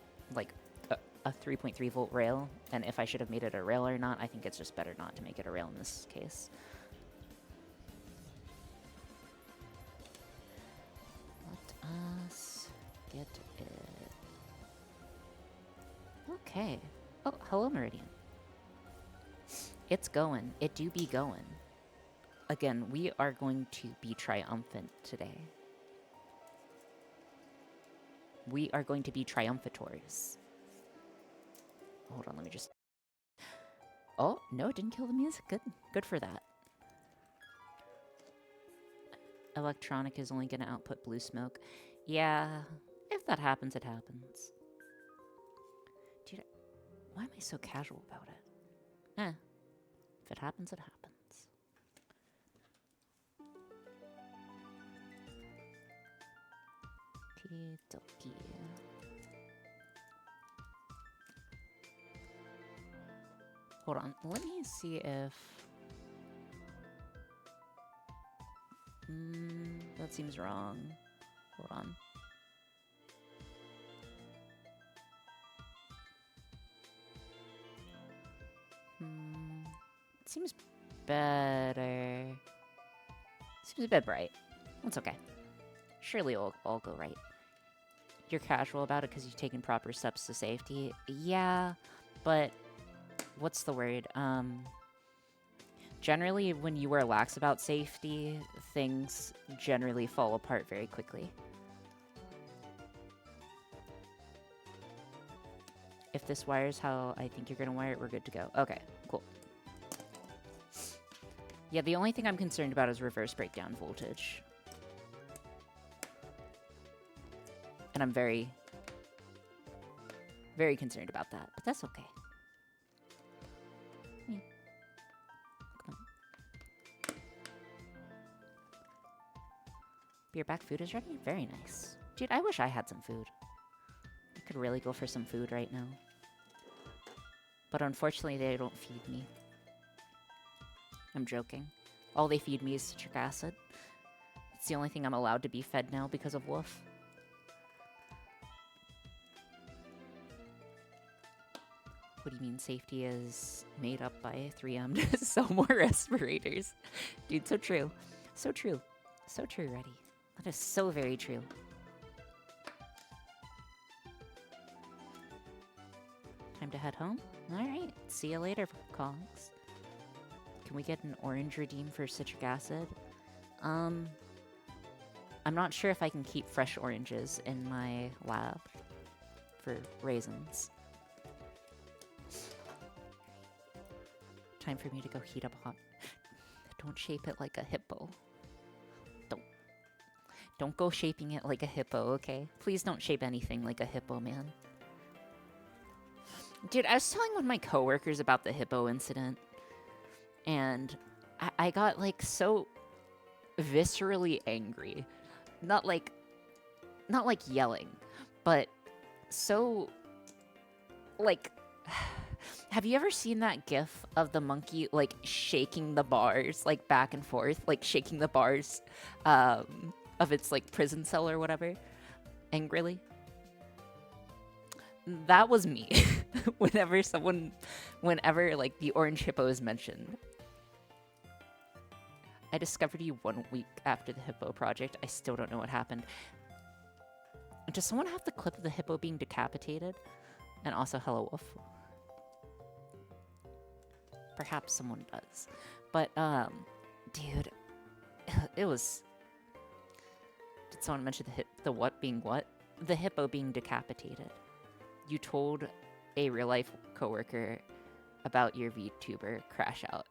3.3 volt rail, and if I should have made it a rail or not. I think it's just better not to make it a rail in this case. Let us get it. Okay. Oh, hello, Meridian. It's going. It do be going. Again, we are going to be triumphant today. We are going to be triumphators. Hold on, let me just... Oh, no, it didn't kill the music. Good. Good for that. Electronic is only going to output blue smoke. Yeah, if that happens, it happens. Dude, why am I so casual about it? If it happens, it happens. Okie-dokie. Hold on, let me see if... that seems wrong. Hold on. It seems better. Seems a bit bright. That's okay. Surely it'll all go right. You're casual about it because you've taken proper steps to safety. Yeah, but what's the word? Generally, when you are lax about safety, things generally fall apart very quickly. If this wires how I think you're going to wire it, we're good to go. Okay, cool. Yeah, the only thing I'm concerned about is reverse breakdown voltage. And I'm very, very concerned about that, but that's okay. Yeah. Come on. Beer back food is ready? Very nice. Dude, I wish I had some food. I could really go for some food right now. But unfortunately, they don't feed me. I'm joking. All they feed me is citric acid. It's the only thing I'm allowed to be fed now because of Wolf. What do you mean safety is made up by 3M to sell more respirators? Dude, so true. So true. So true, Reddy. That is so very true. Time to head home? Alright, see you later, Kongs. Can we get an orange redeem for citric acid? I'm not sure if I can keep fresh oranges in my lab for raisins. Time for me to go heat up hot. Don't shape it like a hippo. Don't go shaping it like a hippo, okay? Please don't shape anything like a hippo, man. Dude, I was telling one of my coworkers about the hippo incident, and I got, like, so viscerally angry. Not like yelling, but so, like... Have you ever seen that gif of the monkey, like, shaking the bars, like, back and forth? Like, shaking the bars of its, like, prison cell or whatever? Angrily? That was me. whenever, like, the orange hippo is mentioned. I discovered you 1 week after the hippo project. I still don't know what happened. Does someone have the clip of the hippo being decapitated? And also, hello, Wolf. Perhaps someone does. But, dude, it was... Did someone mention the what being what? The hippo being decapitated. You told a real-life coworker about your VTuber crash out.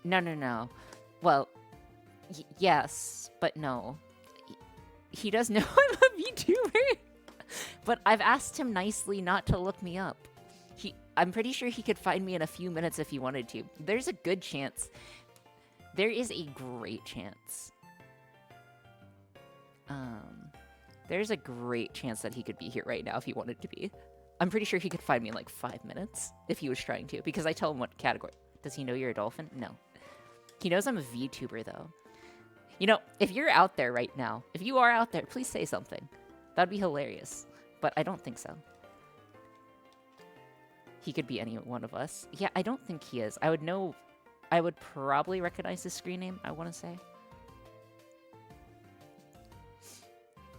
No. Well, yes, but no. He does know I'm a VTuber. But I've asked him nicely not to look me up. I'm pretty sure he could find me in a few minutes if he wanted to. There's a good chance. There is a great chance. There's a great chance that he could be here right now if he wanted to be. I'm pretty sure he could find me in like 5 minutes if he was trying to, because I tell him what category. Does he know you're a dolphin? No. He knows I'm a VTuber, though. You know, if you're out there right now, if you are out there, please say something. That'd be hilarious. But I don't think so. He could be any one of us. Yeah, I don't think he is. I would know... I would probably recognize his screen name, I want to say.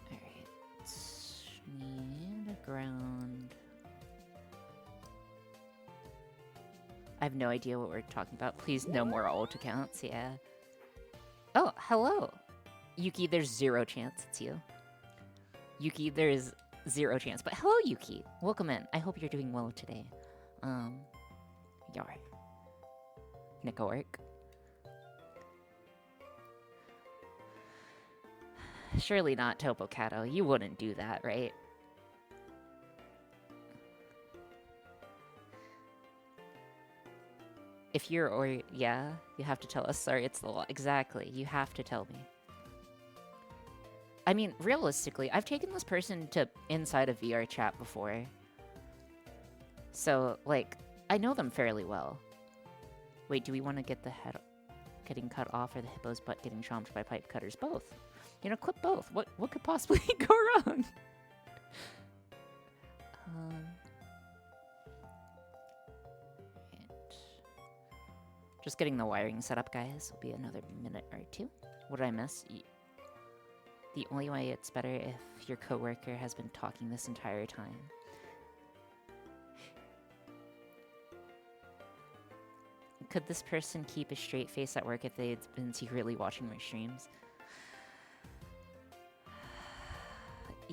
Alright. Need a ground. I have no idea what we're talking about. Please, no more alt accounts, yeah. Oh, hello. Yuki, there's 0 chance it's you. Yuki, there is 0 chance. But hello, Yuki. Welcome in. I hope you're doing well today. Yar. Nicoark. Surely not Topocato. You wouldn't do that, right? If you're or yeah, you have to tell us. Sorry, it's the law. Exactly. You have to tell me. I mean, realistically, I've taken this person to inside a VR chat before. So, like, I know them fairly well. Wait, do we want to get the head getting cut off or the hippo's butt getting chomped by pipe cutters? Both. You know, clip both. What could possibly go wrong? Just getting the wiring set up, guys. Will be another minute or two. What did I miss? The only way it's better if your coworker has been talking this entire time. Could this person keep a straight face at work if they'd been secretly watching my streams?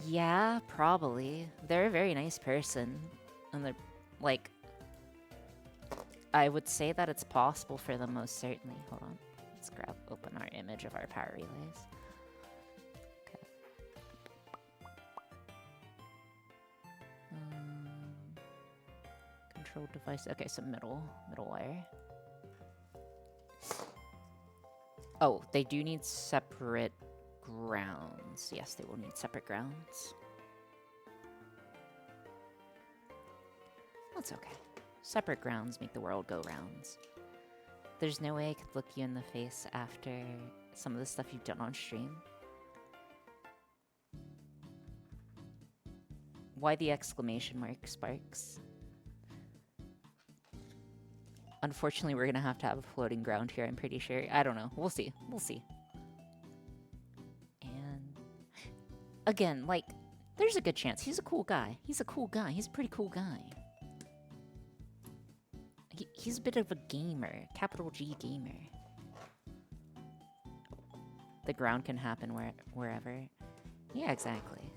Yeah, probably. They're a very nice person. And they're, like... I would say that it's possible for them, most certainly. Hold on. Let's open our image of our power relays. Okay. Control device. Okay, so middle wire. Oh, they do need separate grounds. Yes, they will need separate grounds. That's okay. Separate grounds make the world go rounds. There's no way I could look you in the face after some of the stuff you've done on stream. Why the exclamation mark, Sparks? Unfortunately, we're gonna have to have a floating ground here, I'm pretty sure. I don't know. We'll see. We'll see. And... again, like, there's a good chance. He's a cool guy. He's a cool guy. He's a pretty cool guy. He's a bit of a gamer. Capital G gamer. The ground can happen wherever. Yeah, exactly.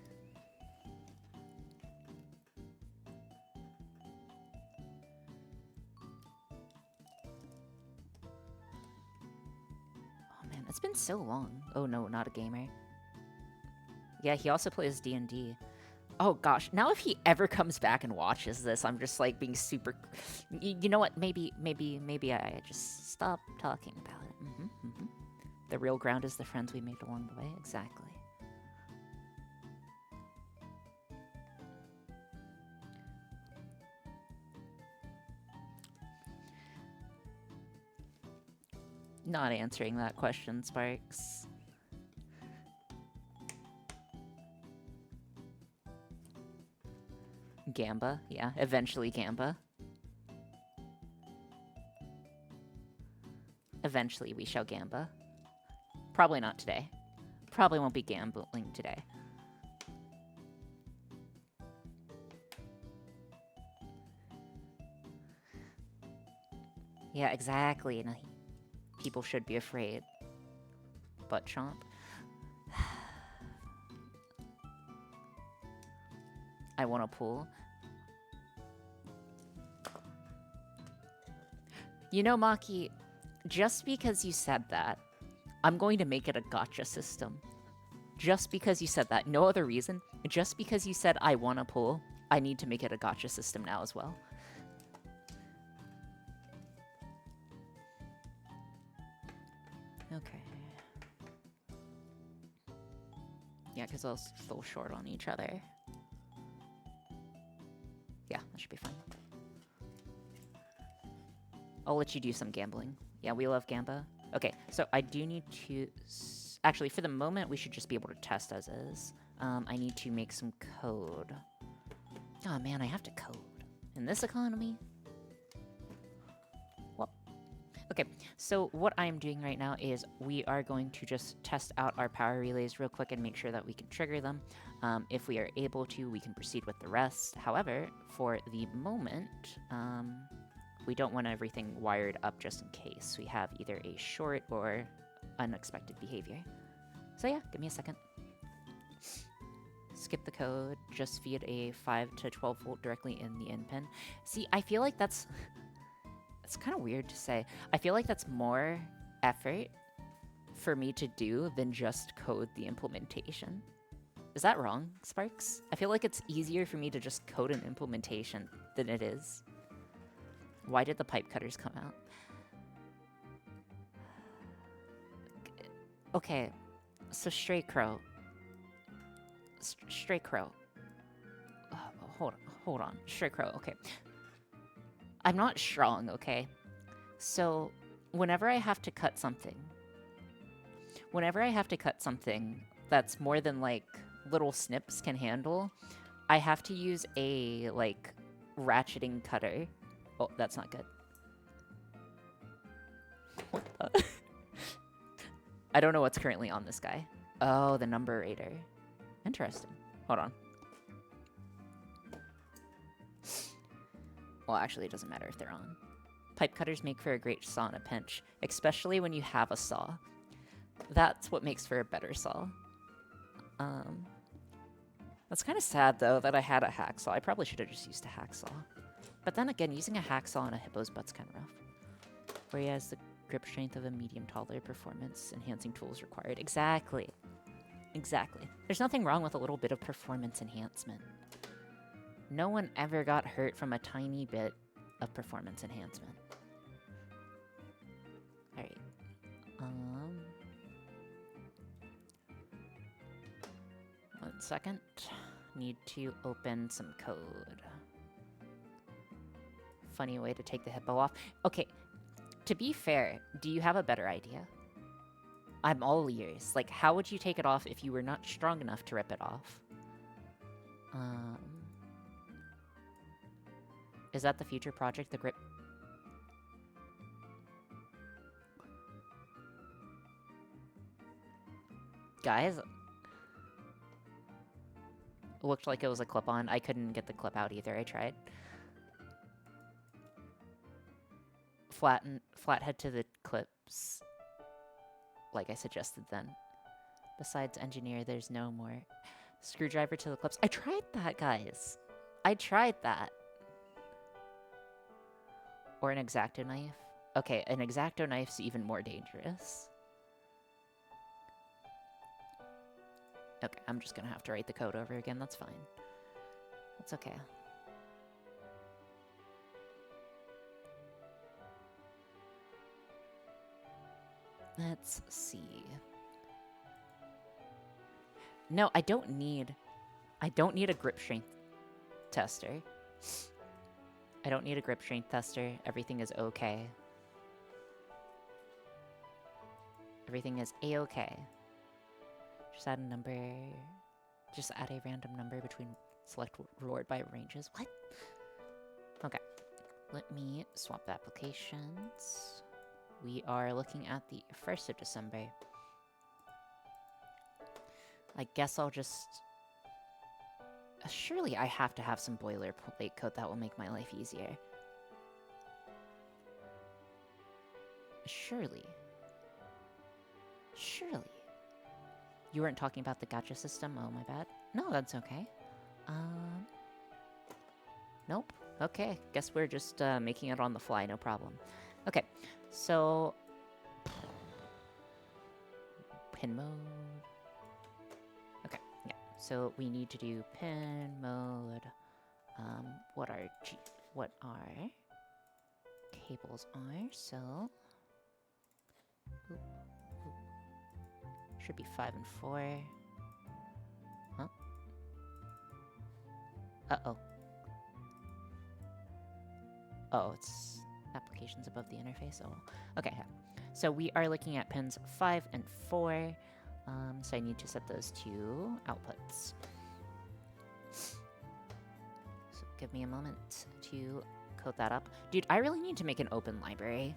Oh man, it's been so long. Oh no, not a gamer. Yeah, he also plays D&D. Oh gosh, now if he ever comes back and watches this, I'm just like being super... You know what, maybe I just stop talking about it. The real ground is the friends we made along the way, exactly. Not answering that question, Sparks. Gamba, yeah, eventually Gamba. Eventually we shall Gamba. Probably not today. Probably won't be gambling today. Yeah, exactly. And people should be afraid. Butt chomp. I want a pool. You know, Maki, just because you said that, I'm going to make it a gotcha system. Just because you said that. No other reason. Just because you said I want a pool, I need to make it a gotcha system now as well. Okay. Yeah, because I was still short on each other. Yeah, that should be fine. I'll let you do some gambling. Yeah, we love Gamba. Okay, so I do need to... Actually, for the moment, we should just be able to test as is. I need to make some code. Oh man, I have to code. In this economy? Well, okay, so what I'm doing right now is we are going to just test out our power relays real quick and make sure that we can trigger them. If we are able to, we can proceed with the rest. However, for the moment, we don't want everything wired up just in case we have either a short or unexpected behavior. So yeah, give me a second. Skip the code, just feed a 5 to 12 volt directly in the in pin. See, I feel like that's... It's kind of weird to say. I feel like that's more effort for me to do than just code the implementation. Is that wrong, Sparks? I feel like it's easier for me to just code an implementation than it is. Why did the pipe cutters come out? Okay, so Stray Crow. Stray Crow. Hold on. Stray Crow, okay. I'm not strong, okay? So, whenever I have to cut something that's more than, like, little snips can handle, I have to use a, like, ratcheting cutter. Oh, that's not good. What the? I don't know what's currently on this guy. Oh, the numberator. Interesting. Hold on. Well, actually, it doesn't matter if they're on. Pipe cutters make for a great saw in a pinch, especially when you have a saw. That's what makes for a better saw. That's kind of sad, though, that I had a hacksaw. I probably should have just used a hacksaw. But then again, using a hacksaw on a hippo's butt's kind of rough. Whereas the grip strength of a medium toddler, performance enhancing tools required. Exactly. Exactly. There's nothing wrong with a little bit of performance enhancement. No one ever got hurt from a tiny bit of performance enhancement. Alright. 1 second. Need to open some code. Funny way to take the hippo off. Okay, to be fair, do you have a better idea? I'm all ears. Like, how would you take it off if you were not strong enough to rip it off? Is that the future project, the grip? Guys? It looked like it was a clip-on. I couldn't get the clip out either. I tried. Flathead to the clips. Like I suggested then. Besides engineer, there's no more. Screwdriver to the clips. I tried that, guys. I tried that. Or an X-Acto knife. Okay, an X-Acto knife's even more dangerous. Okay, I'm just gonna have to write the code over again. That's fine. That's okay. Let's see. No, I don't need a grip strength tester. I don't need a grip strength tester. Everything is okay. Everything is a-okay. Just add a number. Just add a random number between select reward by ranges. What? Okay. Let me swap the applications. We are looking at the 1st of December. I guess I'll just... Surely I have to have some boilerplate code that will make my life easier. Surely. Surely. You weren't talking about the gacha system? Oh, my bad. No, that's okay. Nope. Okay. Guess we're just making it on the fly, no problem. Okay. So... Pin mode... Okay, yeah. So we need to do pin mode. What our cables are. So should be 5 and 4. Huh? Uh-oh. Oh, it's applications above the interface. Oh, okay. So we are looking at pins 5 and 4. So I need to set those to outputs. So give me a moment to code that up. Dude, I really need to make an open library.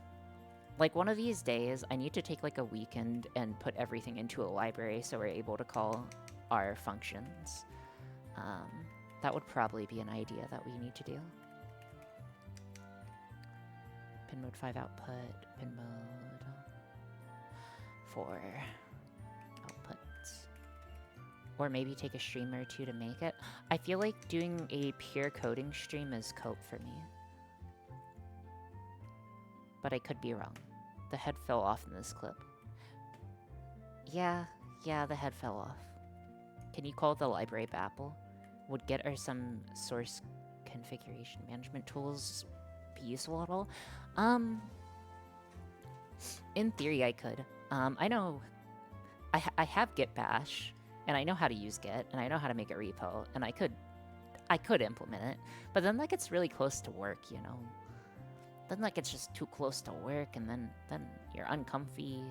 Like, one of these days, I need to take, like, a weekend and put everything into a library so we're able to call our functions. That would probably be an idea that we need to do. Pin mode 5 output, pin mode 4 outputs. Or maybe take a stream or two to make it. I feel like doing a pure coding stream is cope for me. but I could be wrong. The head fell off in this clip. Yeah, the head fell off. Can you call the library Apple? Would Git or some source configuration management tools be useful at all? In theory, I could. I know I have Git Bash, and I know how to use Git, and I know how to make a repo, and I could implement it. But then that gets really close to work, you know. Then that gets just too close to work, and then you're uncomfy.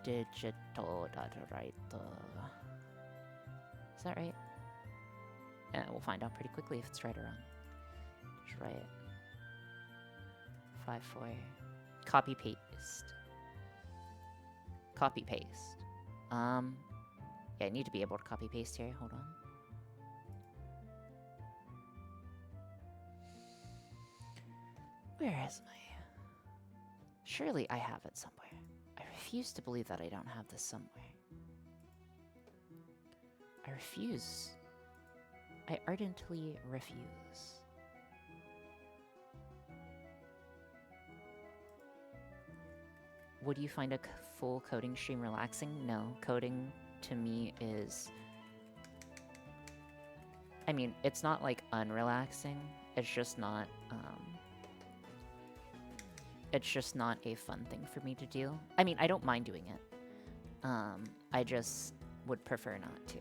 Digital data right. Is that right? Yeah, we'll find out pretty quickly if it's right or wrong. Just write it. 5-4. Copy paste. Copy paste. Yeah, I need to be able to copy paste here. Hold on. Where is my? Surely I have it somewhere. I refuse to believe that I don't have this somewhere. I refuse. I ardently refuse. Would you find a full coding stream relaxing? No. Coding, to me, is... I mean, it's not, like, unrelaxing. It's just not, It's just not a fun thing for me to do. I mean, I don't mind doing it. I just would prefer not to.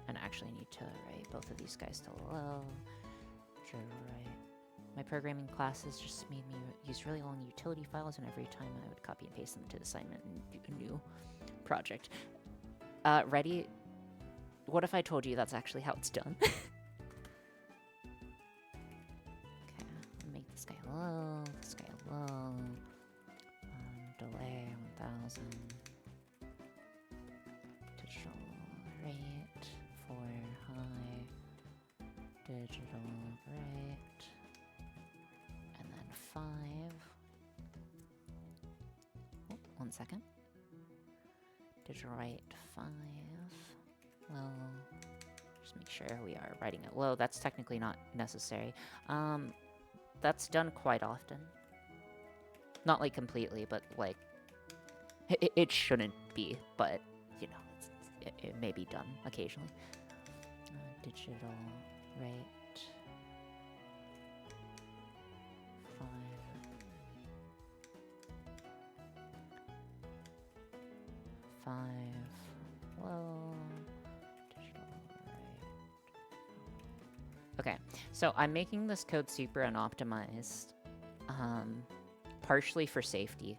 And I actually need to write both of these guys to low. Sure, right. My programming classes just made me use really long utility files, and every time I would copy and paste them to the assignment and do a new project. Ready? What if I told you that's actually how it's done? Okay, I'll make this guy low, this guy low. Delay 1000. Digital rate 4 high. Digital rate. And then 5. Oh, 1 second. Digital rate 5. Low. Just make sure we are writing it low. That's technically not necessary. That's done quite often. Not like completely, but like it shouldn't be, but you know, it may be done occasionally. Digital rate 5. 5 low. Okay, so I'm making this code super unoptimized, partially for safety.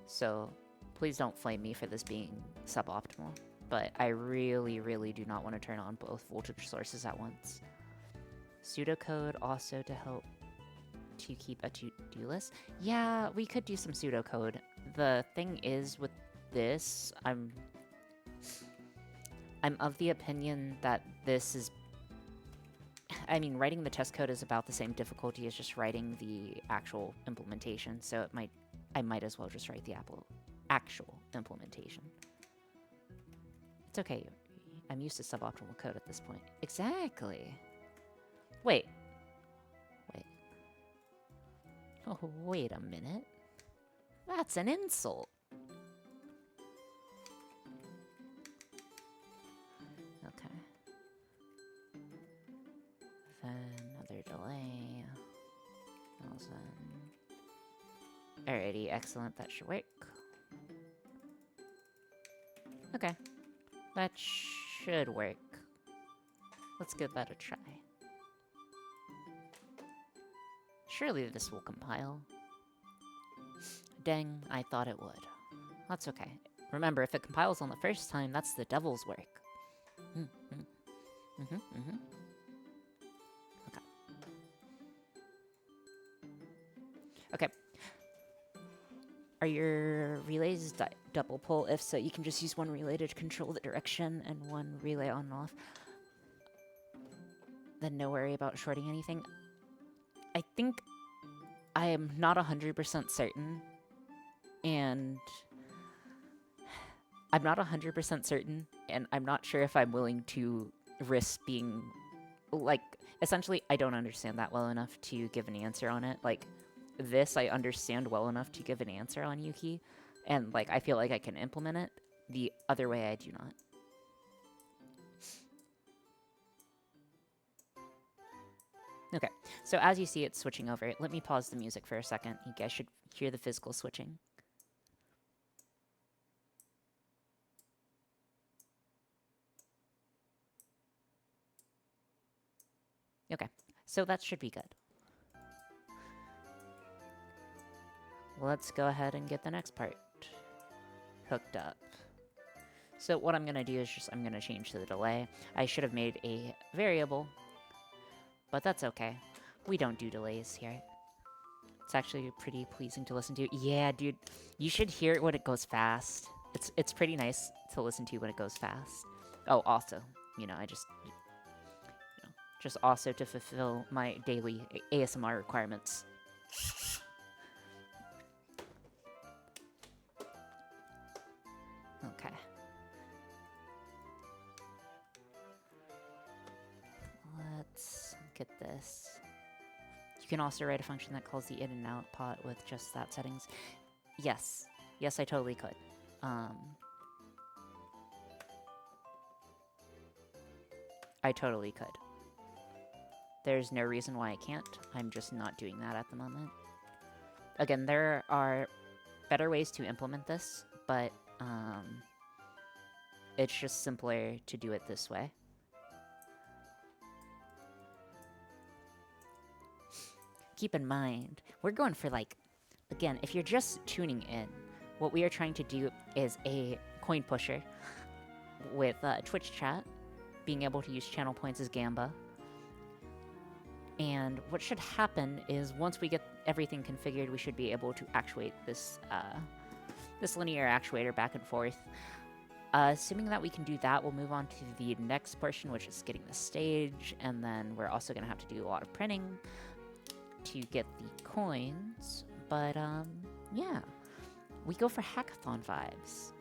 So please don't flame me for this being suboptimal, but I really, really do not want to turn on both voltage sources at once. Pseudocode also to help to keep a to-do list. Yeah, we could do some pseudocode. The thing is with this, I'm of the opinion that this is... I mean, writing the test code is about the same difficulty as just writing the actual implementation, so I might as well just write the actual implementation. It's okay. I'm used to suboptimal code at this point. Exactly. Wait. Oh, wait a minute. That's an insult. Okay. Another delay. 1000. Alrighty, excellent. That should work. Okay. That should work. Let's give that a try. Surely this will compile. Dang, I thought it would. That's okay. Remember, if it compiles on the first time, that's the devil's work. Okay. Are your relays double pull? If so, you can just use one relay to control the direction and one relay on and off. Then no worry about shorting anything. I think I am not 100% certain, and I'm not 100% certain, and I'm not sure if I'm willing to risk being like, essentially, I don't understand that well enough to give an answer on it. Like, this I understand well enough to give an answer on, Yuki, and, like, I feel like I can implement it. The other way, I do not. Okay, so as you see it switching over, let me pause the music for a second. You guys should hear the physical switching. Okay, so that should be good. Let's go ahead and get the next part hooked up. So what I'm going to do is I'm going to change the delay. I should have made a variable, but that's okay. We don't do delays here. It's actually pretty pleasing to listen to. Yeah, dude, you should hear it when it goes fast. It's pretty nice to listen to when it goes fast. Oh, also, you know, just also to fulfill my daily ASMR requirements. Okay. Let's get this. You can also write a function that calls the in and out pot with just that settings. Yes. Yes, I totally could. I totally could. There's no reason why I can't. I'm just not doing that at the moment. Again, there are better ways to implement this, but it's just simpler to do it this way. Keep in mind, we're going for, like, again, if you're just tuning in, what we are trying to do is a coin pusher with Twitch chat, being able to use channel points as Gamba. And what should happen is once we get everything configured, we should be able to actuate this this linear actuator back and forth. Assuming that we can do that, we'll move on to the next portion, which is getting the stage, and then we're also going to have to do a lot of printing to get the coins. But, yeah. We go for hackathon vibes.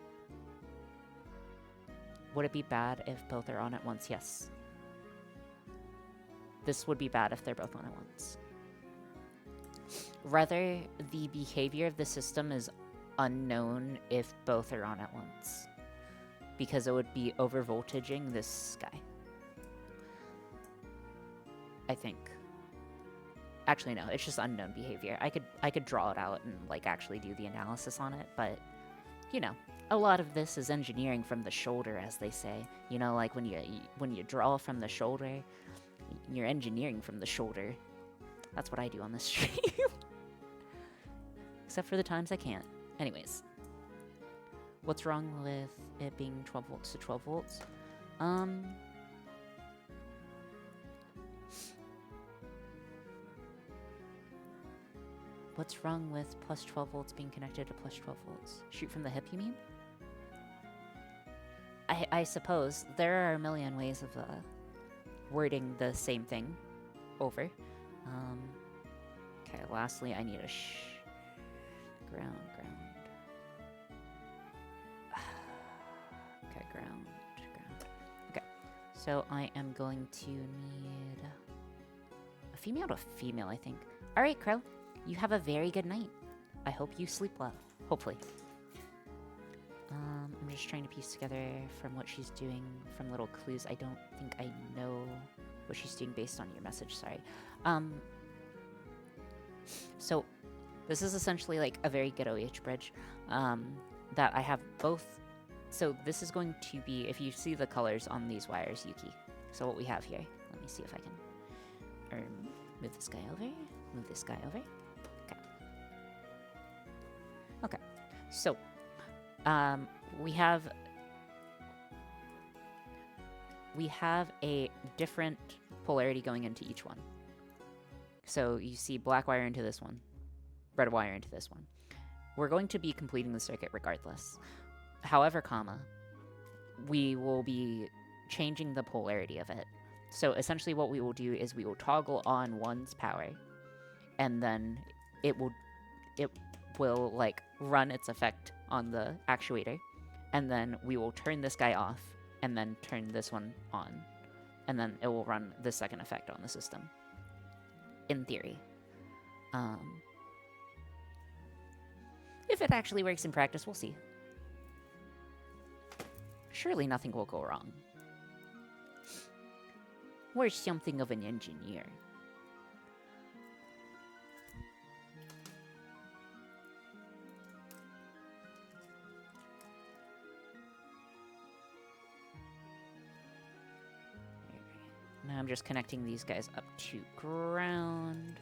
Would it be bad if both are on at once? Yes. This would be bad if they're both on at once. Rather, the behavior of the system is unknown if both are on at once, because it would be overvoltaging this guy. I think. Actually, no, it's just unknown behavior. I could draw it out and, like, actually do the analysis on it, but, you know, a lot of this is engineering from the shoulder, as they say. You know, like, when you draw from the shoulder, you're engineering from the shoulder. That's what I do on this stream. Except for the times I can't. Anyways. What's wrong with it being 12 volts to 12 volts? What's wrong with plus 12 volts being connected to plus 12 volts? Shoot from the hip, you mean? I suppose. There are a million ways of wording the same thing over. Okay, lastly, I need a ground. Okay, ground. Okay, so I am going to need a female to female, I think. Alright, Crow, you have a very good night. I hope you sleep well, hopefully. I'm just trying to piece together from what she's doing from little clues. I don't think I know what she's doing based on your message, sorry. So this is essentially like a very good OH bridge that I have both. So this is going to be, if you see the colors on these wires, Yuki. So what we have here, let me see if I can move this guy over, move this guy over. Okay. Okay, so we have a different polarity going into each one. So you see black wire into this one, red wire into this one. We're going to be completing the circuit regardless. However, we will be changing the polarity of it. So essentially what we will do is we will toggle on one's power, and then it will like run its effect on the actuator, and then we will turn this guy off and then turn this one on. and then it will run the second effect on the system. In theory. If it actually works in practice, we'll see. Surely nothing will go wrong. We're something of an engineer. Now I'm just connecting these guys up to ground.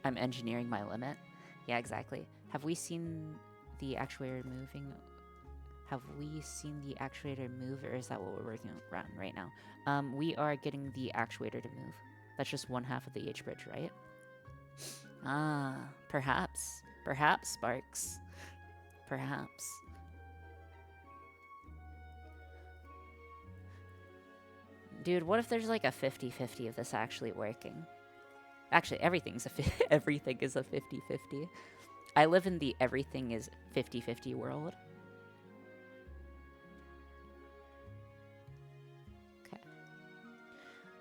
I'm engineering my limit. Yeah, exactly. Have we seen the actuator moving? Have we seen the actuator move, or is that what we're working around right now? We are getting the actuator to move. That's just one half of the H-bridge, right? Ah, perhaps. Perhaps, Sparks. Perhaps. Dude, what if there's like a 50-50 of this actually working? Actually, everything is a 50-50. I live in the everything is 50-50 world. Okay.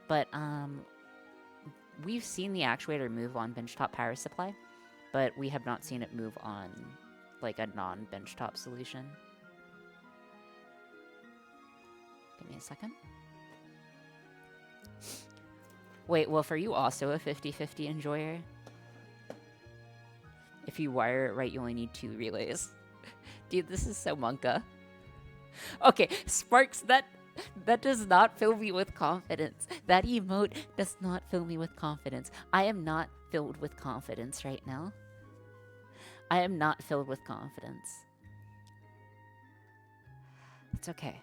But, we've seen the actuator move on benchtop power supply, but we have not seen it move on, like, a non-benchtop solution. Give me a second. Wait, Wolf, are you also a 50-50 enjoyer? If you wire it right, you only need 2 relays. Dude, this is so Monka. Okay, Sparks, that does not fill me with confidence. That emote does not fill me with confidence. I am not filled with confidence right now. I am not filled with confidence. It's okay.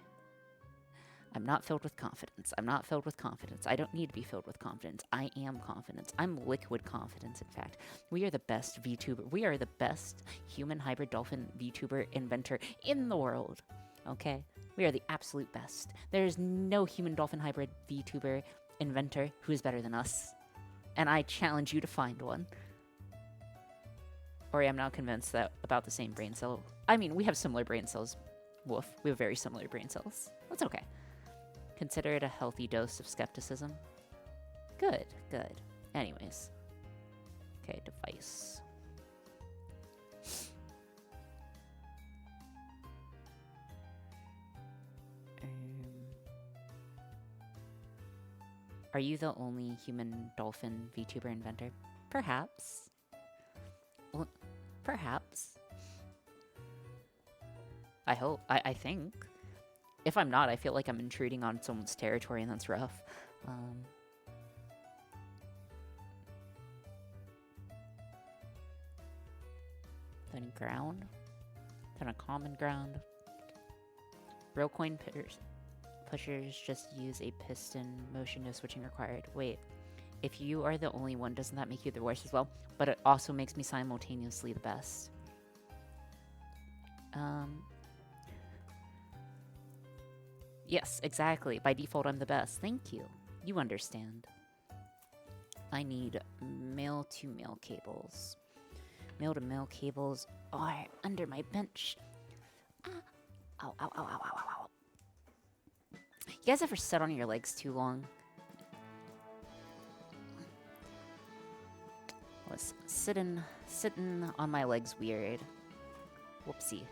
I'm not filled with confidence. I'm not filled with confidence. I don't need to be filled with confidence. I am confidence. I'm liquid confidence, in fact. We are the best VTuber. We are the best human hybrid dolphin VTuber inventor in the world. Okay? We are the absolute best. There is no human dolphin hybrid VTuber inventor who is better than us. And I challenge you to find one. Or I'm now convinced that about the same brain cell. I mean, we have similar brain cells. Woof. We have very similar brain cells. That's okay. Consider it a healthy dose of skepticism. Good, good. Anyways. Okay, device. Are you the only human dolphin VTuber inventor? Perhaps. Well, perhaps. I hope. I think. If I'm not, I feel like I'm intruding on someone's territory, and that's rough. Then ground. Then a common ground. Real coin pushers just use a piston motion, no switching required. Wait, if you are the only one, doesn't that make you the worst as well? But it also makes me simultaneously the best. Yes, exactly. By default, I'm the best. Thank you. You understand. I need male-to-male cables. Male-to-male cables are under my bench. Ah. Ow, ow, ow, ow, ow, ow, ow. You guys ever sit on your legs too long? I was sitting on my legs weird. Whoopsie.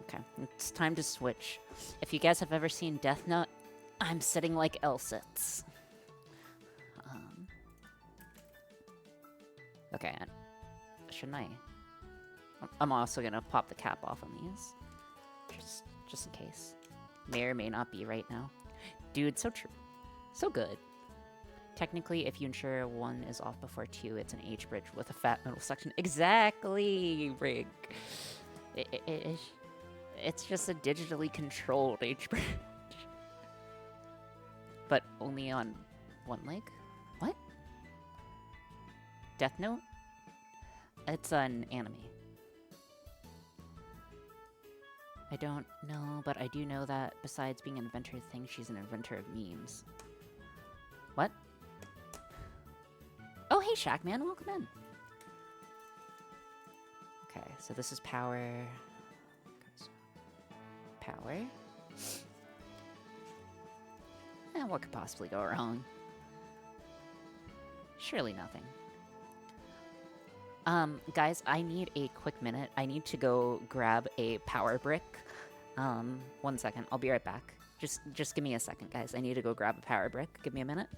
Okay, it's time to switch. If you guys have ever seen Death Note, I'm sitting like L sits. Okay, shouldn't I? I'm also gonna pop the cap off on these. Just in case. May or may not be right now. Dude, so true. So good. Technically, if you ensure 1 is off before 2, it's an H-bridge with a fat middle section. Exactly, Rig. It's just a digitally controlled H-bridge. But only on 1 leg? What? Death Note? It's an anime. I don't know, but I do know that besides being an inventor of things, she's an inventor of memes. What? Oh, hey, hey, Shackman, welcome in. Okay, so this is power. Power. And what could possibly go wrong? Surely nothing. Guys, I need a quick minute. I need to go grab a power brick. 1 second. I'll be right back. Just give me a second, guys. I need to go grab a power brick. Give me a minute.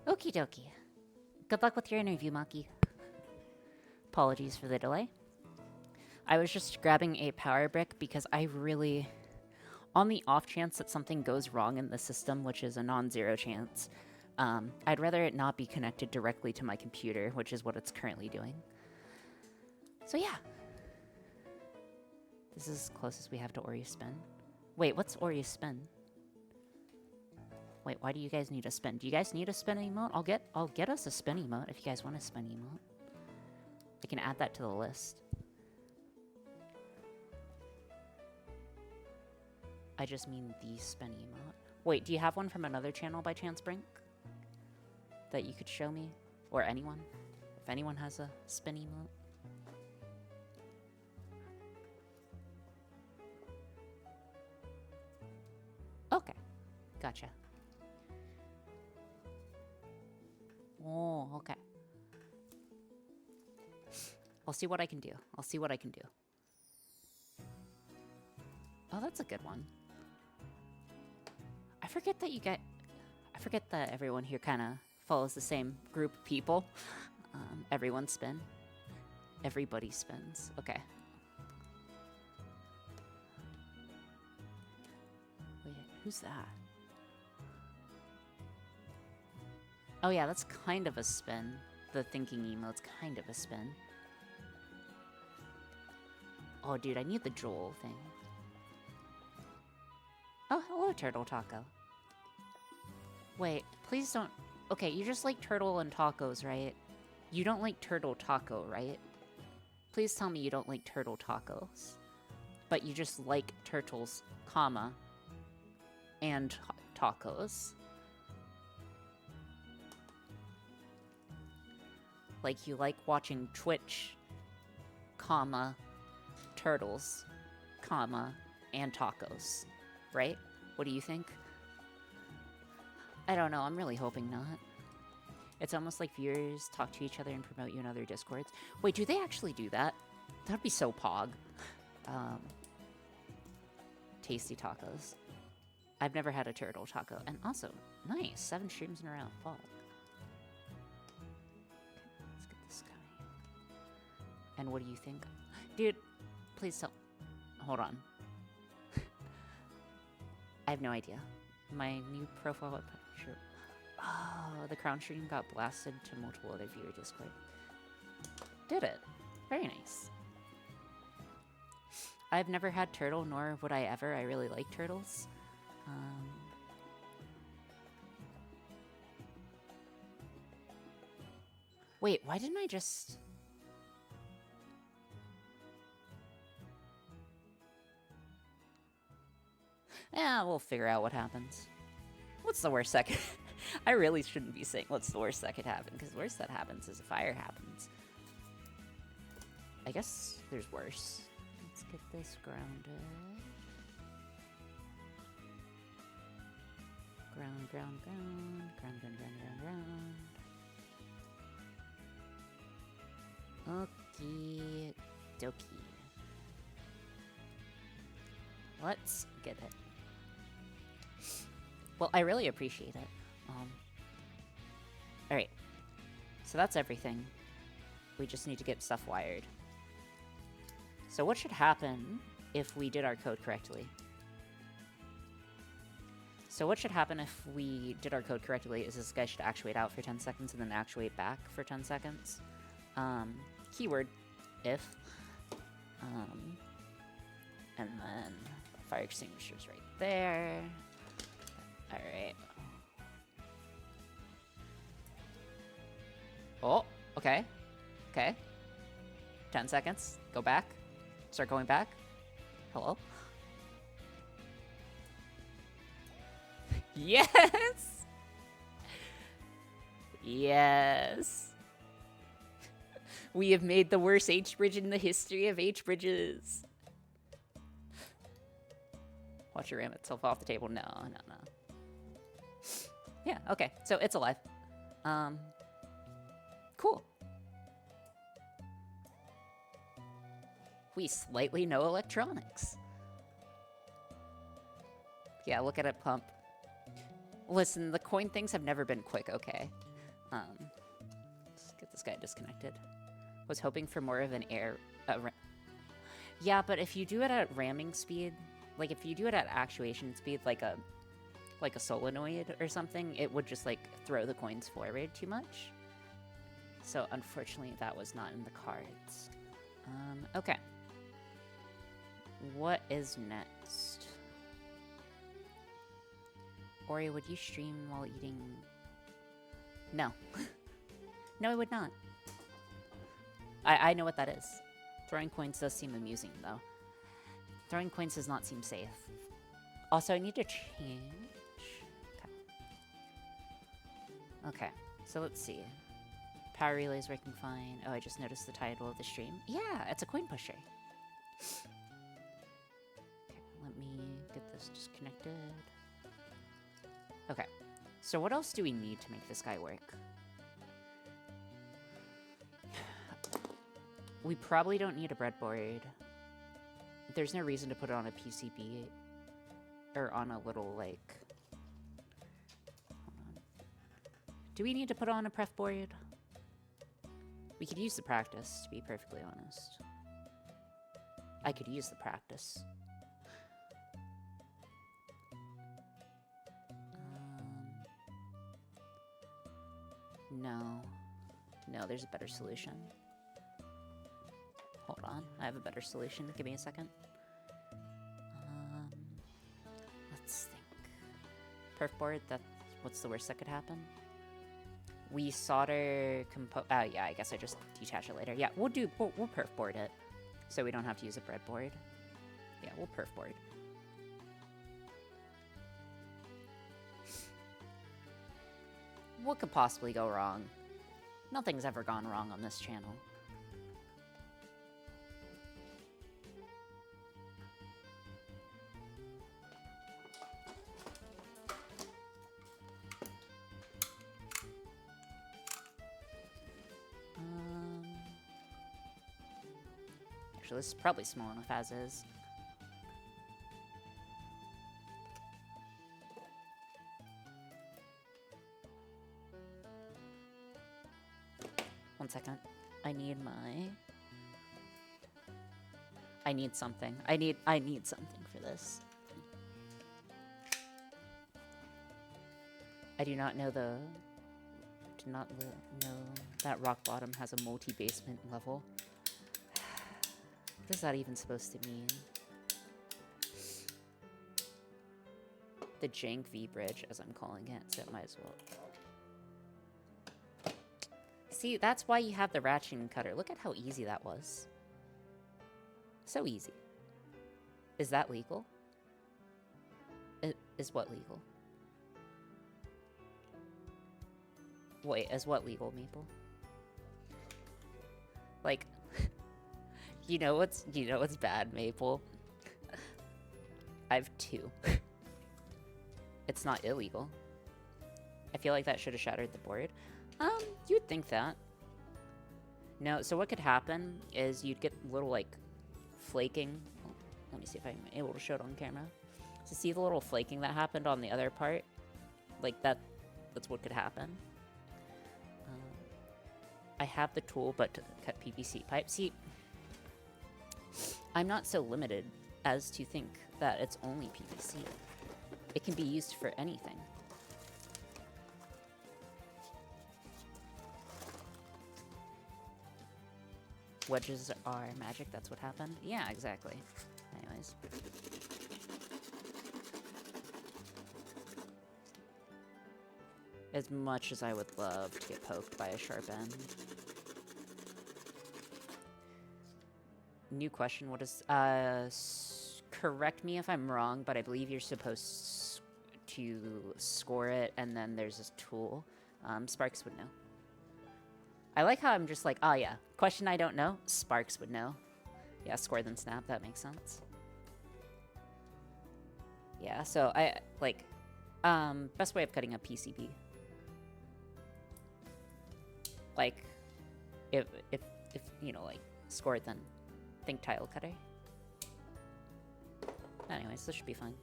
Okie dokie. Good luck with your interview, Maki. Apologies for the delay. I was just grabbing a power brick because I really, on the off chance that something goes wrong in the system, which is a non-zero chance, I'd rather it not be connected directly to my computer, which is what it's currently doing. So yeah. This is as close as we have to Ori Spin. Wait, what's Ori Spin? Wait, why do you guys need a spin? Do you guys need a spin emote? I'll get us a spin emote if you guys want a spin emote. I can add that to the list. I just mean the spin emote. Wait, do you have one from another channel by chance, Brink? That you could show me? Or anyone? If anyone has a spin emote? Okay. Gotcha. Oh, okay. I'll see what I can do. I'll see what I can do. Oh, that's a good one. I forget that everyone here kind of follows the same group of people. Everyone spin. Everybody spins. Okay. Wait, who's that? Oh yeah, that's kind of a spin. The thinking emote's kind of a spin. Oh dude, I need the Joel thing. Oh, hello, Turtle Taco. Wait, please don't... Okay, you just like turtle and tacos, right? You don't like turtle taco, right? Please tell me you don't like turtle tacos. But you just like turtles, comma, and tacos. Like you like watching Twitch, comma, turtles, comma, and tacos, right? What do you think? I don't know, I'm really hoping not. It's almost like viewers talk to each other and promote you in other Discords. Wait, do they actually do that? That'd be so pog. Tasty tacos. I've never had a turtle taco. And also, nice, 7 streams in a row. Fog. Let's get this guy. And what do you think? Dude, please tell... Hold on. I have no idea. My new profile picture... Oh, the crown stream got blasted to multiple other viewer Discord. Did it. Very nice. I've never had turtle, nor would I ever. I really like turtles. Wait, why didn't I just... Yeah, we'll figure out what happens. What's the worst that could... I really shouldn't be saying what's the worst that could happen, because the worst that happens is a fire happens. I guess there's worse. Let's get this grounded. Ground, ground, ground. Ground, ground, ground, ground, ground. Okie dokie. Let's get it. Well, I really appreciate it. Alright. So that's everything. We just need to get stuff wired. So what should happen if we did our code correctly? So what should happen if we did our code correctly is this guy should actuate out for 10 seconds and then actuate back for 10 seconds. Keyword, if. And then fire extinguisher's right there. Alright. Oh, okay. Okay. 10 seconds. Go back. Start going back. Hello? Yes! Yes! We have made the worst H-bridge in the history of H-bridges. Watch it ram itself off the table. No, no, no. Yeah, okay. So it's alive. Cool. We slightly know electronics. Yeah, look at it pump. Listen, the coin things have never been quick, okay? Let's get this guy disconnected. Was hoping for more of an air... yeah, but if you do it at ramming speed, like if you do it at actuation speed, like a solenoid or something, it would just like throw the coins forward too much. So unfortunately, that was not in the cards. Okay. What is next? Ori, would you stream while eating? No. No, I would not. I know what that is. Throwing coins does seem amusing, though. Throwing coins does not seem safe. Also, I need to change. Okay. Okay, so let's see. Power relay is working fine. Oh, I just noticed the title of the stream. Yeah, it's a coin pusher. Okay, let me get this disconnected. Okay, so what else do we need to make this guy work? We probably don't need a breadboard. There's no reason to put it on a PCB or on a little, like... Hold on. Do we need to put on a pref board? We could use the practice, to be perfectly honest. I could use the practice. No. No, there's a better solution. Hold on, I have a better solution. Give me a second. Let's think. Perf board, what's the worst that could happen? We solder yeah, I guess I just detach it later. Yeah, we'll perf board it. So we don't have to use a breadboard. Yeah, we'll perf board. What could possibly go wrong? Nothing's ever gone wrong on this channel. Actually, this is probably small enough as is. One second. I need something. I need something for this. I do not know know that rock bottom has a multi-basement level. What is that even supposed to mean? The jank V-bridge, as I'm calling it, so it might as well. See, that's why you have the ratcheting cutter. Look at how easy that was. So easy. Is that legal? Is what legal? Wait, is what legal, Maple? Like, you know what's bad, Maple? I have 2. It's not illegal. I feel like that should have shattered the board. You would think that. No, so what could happen is you'd get little, like, flaking. Oh, let me see if I'm able to show it on camera. So see the little flaking that happened on the other part? Like, that's what could happen. I have the tool, but to cut PVC pipe. See, I'm not so limited as to think that it's only PVC. It can be used for anything. Wedges are magic, that's what happened? Yeah, exactly. Anyways. As much as I would love to get poked by a sharp end. New question, what is... correct me if I'm wrong, but I believe you're supposed to score it, and then there's this tool. Sparks would know. I like how I'm just like, oh yeah, question I don't know, Sparks would know. Yeah, score then snap, that makes sense. Yeah, so I, like, best way of cutting a PCB. Like, if you know, like, score it then think tile cutter. Anyways, this should be fine.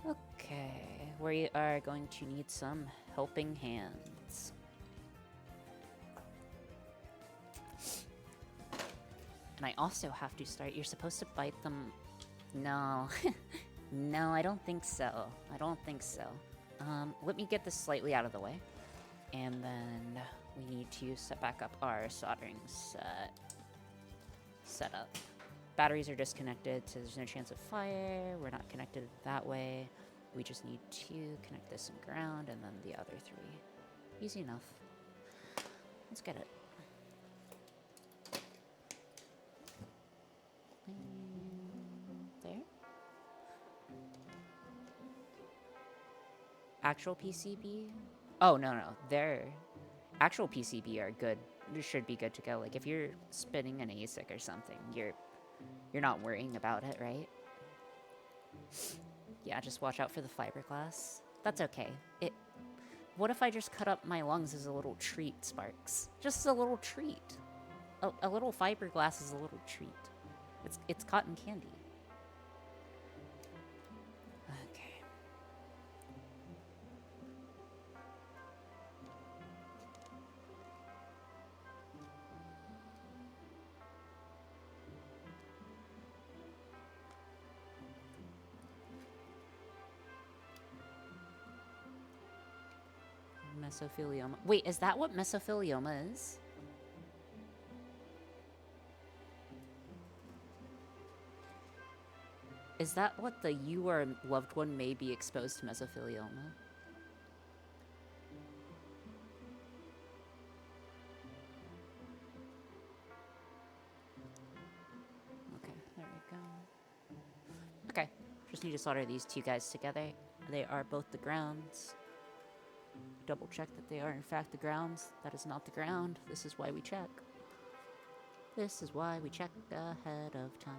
Okay, we are going to need some helping hands. And I also have to start. You're supposed to bite them. No. No, I don't think so. I don't think so. Let me get this slightly out of the way. And then we need to set back up our soldering setup. Batteries are disconnected, so there's no chance of fire. We're not connected that way. We just need to connect this in ground and then the other three. Easy enough. Let's get it. There. Actual PCB? Oh, no. They're... Actual PCB are good. Should be good to go. Like, if you're spinning an ASIC or something, you're not worrying about it, right? Yeah, just watch out for the fiberglass. That's okay. What if I just cut up my lungs as a little treat, Sparks? Just a little treat. A little fiberglass is a little treat. It's cotton candy. Okay. Mesothelioma. Wait, is that what mesothelioma is? Is that what the you or loved one may be exposed to mesothelioma? Okay, there we go. Okay, just need to solder these two guys together. They are both the grounds. Double check that they are in fact the grounds. That is not the ground. This is why we check. This is why we check ahead of time.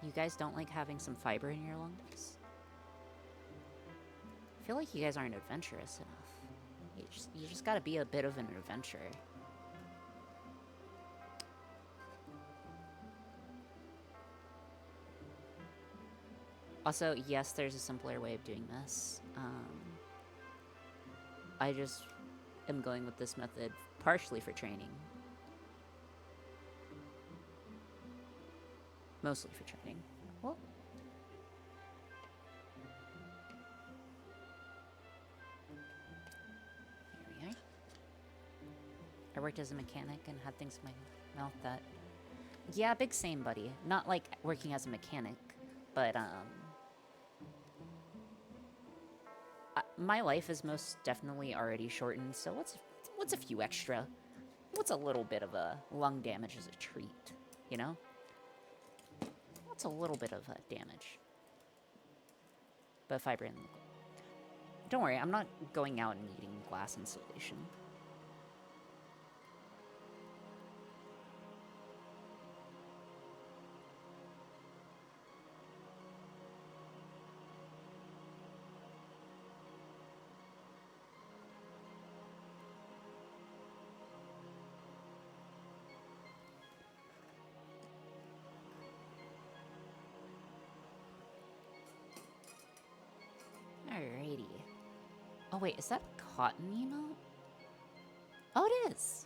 You guys don't like having some fiber in your lungs? I feel like you guys aren't adventurous enough. You just gotta be a bit of an adventurer. Also, yes, there's a simpler way of doing this. I just am going with this method partially for training. Mostly for training. Well. Here we are. I worked as a mechanic and had things in my mouth that... Yeah, big same, buddy. Not like working as a mechanic, but, my life is most definitely already shortened, so what's a few extra? What's a little bit of a lung damage as a treat, you know? What's a little bit of damage? But fiber in the... Don't worry, I'm not going out and eating glass insulation. Oh wait, is that cotton emote? Oh, it is.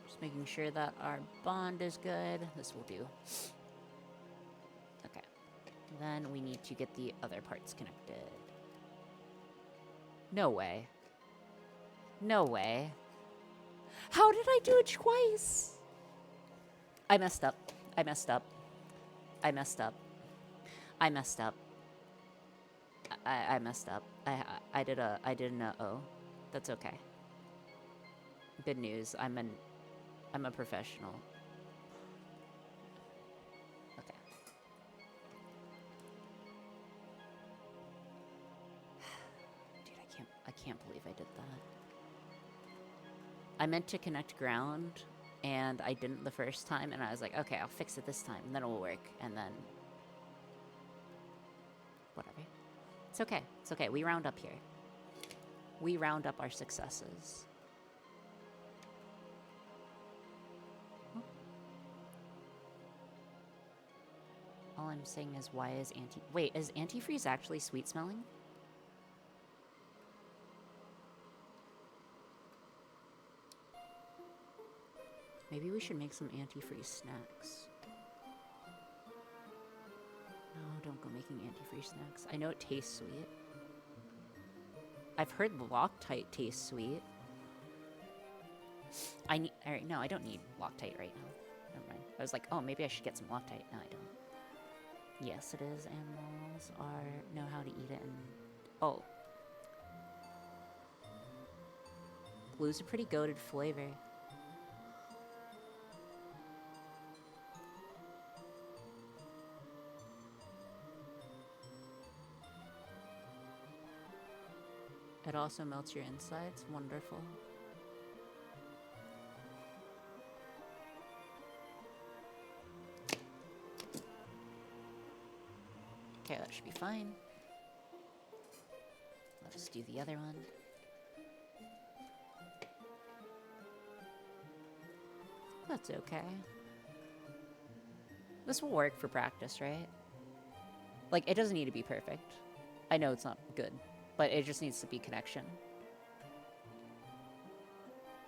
Just making sure that our bond is good. This will do. Okay. Then we need to get the other parts connected. No way. No way. How did I do it twice? I messed up. I messed up. I messed up. I messed up. I messed up. I did an uh-oh. That's okay. Good news. I'm a professional. Okay. Dude, I can't believe I did that. I meant to connect ground and I didn't the first time and I was like, okay, I'll fix it this time and then it will work and then whatever. It's okay. It's okay. We round up here. We round up our successes. All I'm saying is, why is Wait, is antifreeze actually sweet smelling? Maybe we should make some antifreeze snacks. No, don't go making antifreeze snacks. I know it tastes sweet. I've heard Loctite tastes sweet. Alright, no, I don't need Loctite right now. Never mind. I was like, oh, maybe I should get some Loctite. No, I don't. Yes, it is. Animals know how to eat it and... Oh. Blue's a pretty goated flavor. It also melts your insides. Wonderful. Okay, that should be fine. Let us do the other one. That's okay. This will work for practice, right? Like, it doesn't need to be perfect. I know it's not good, but it just needs to be connection.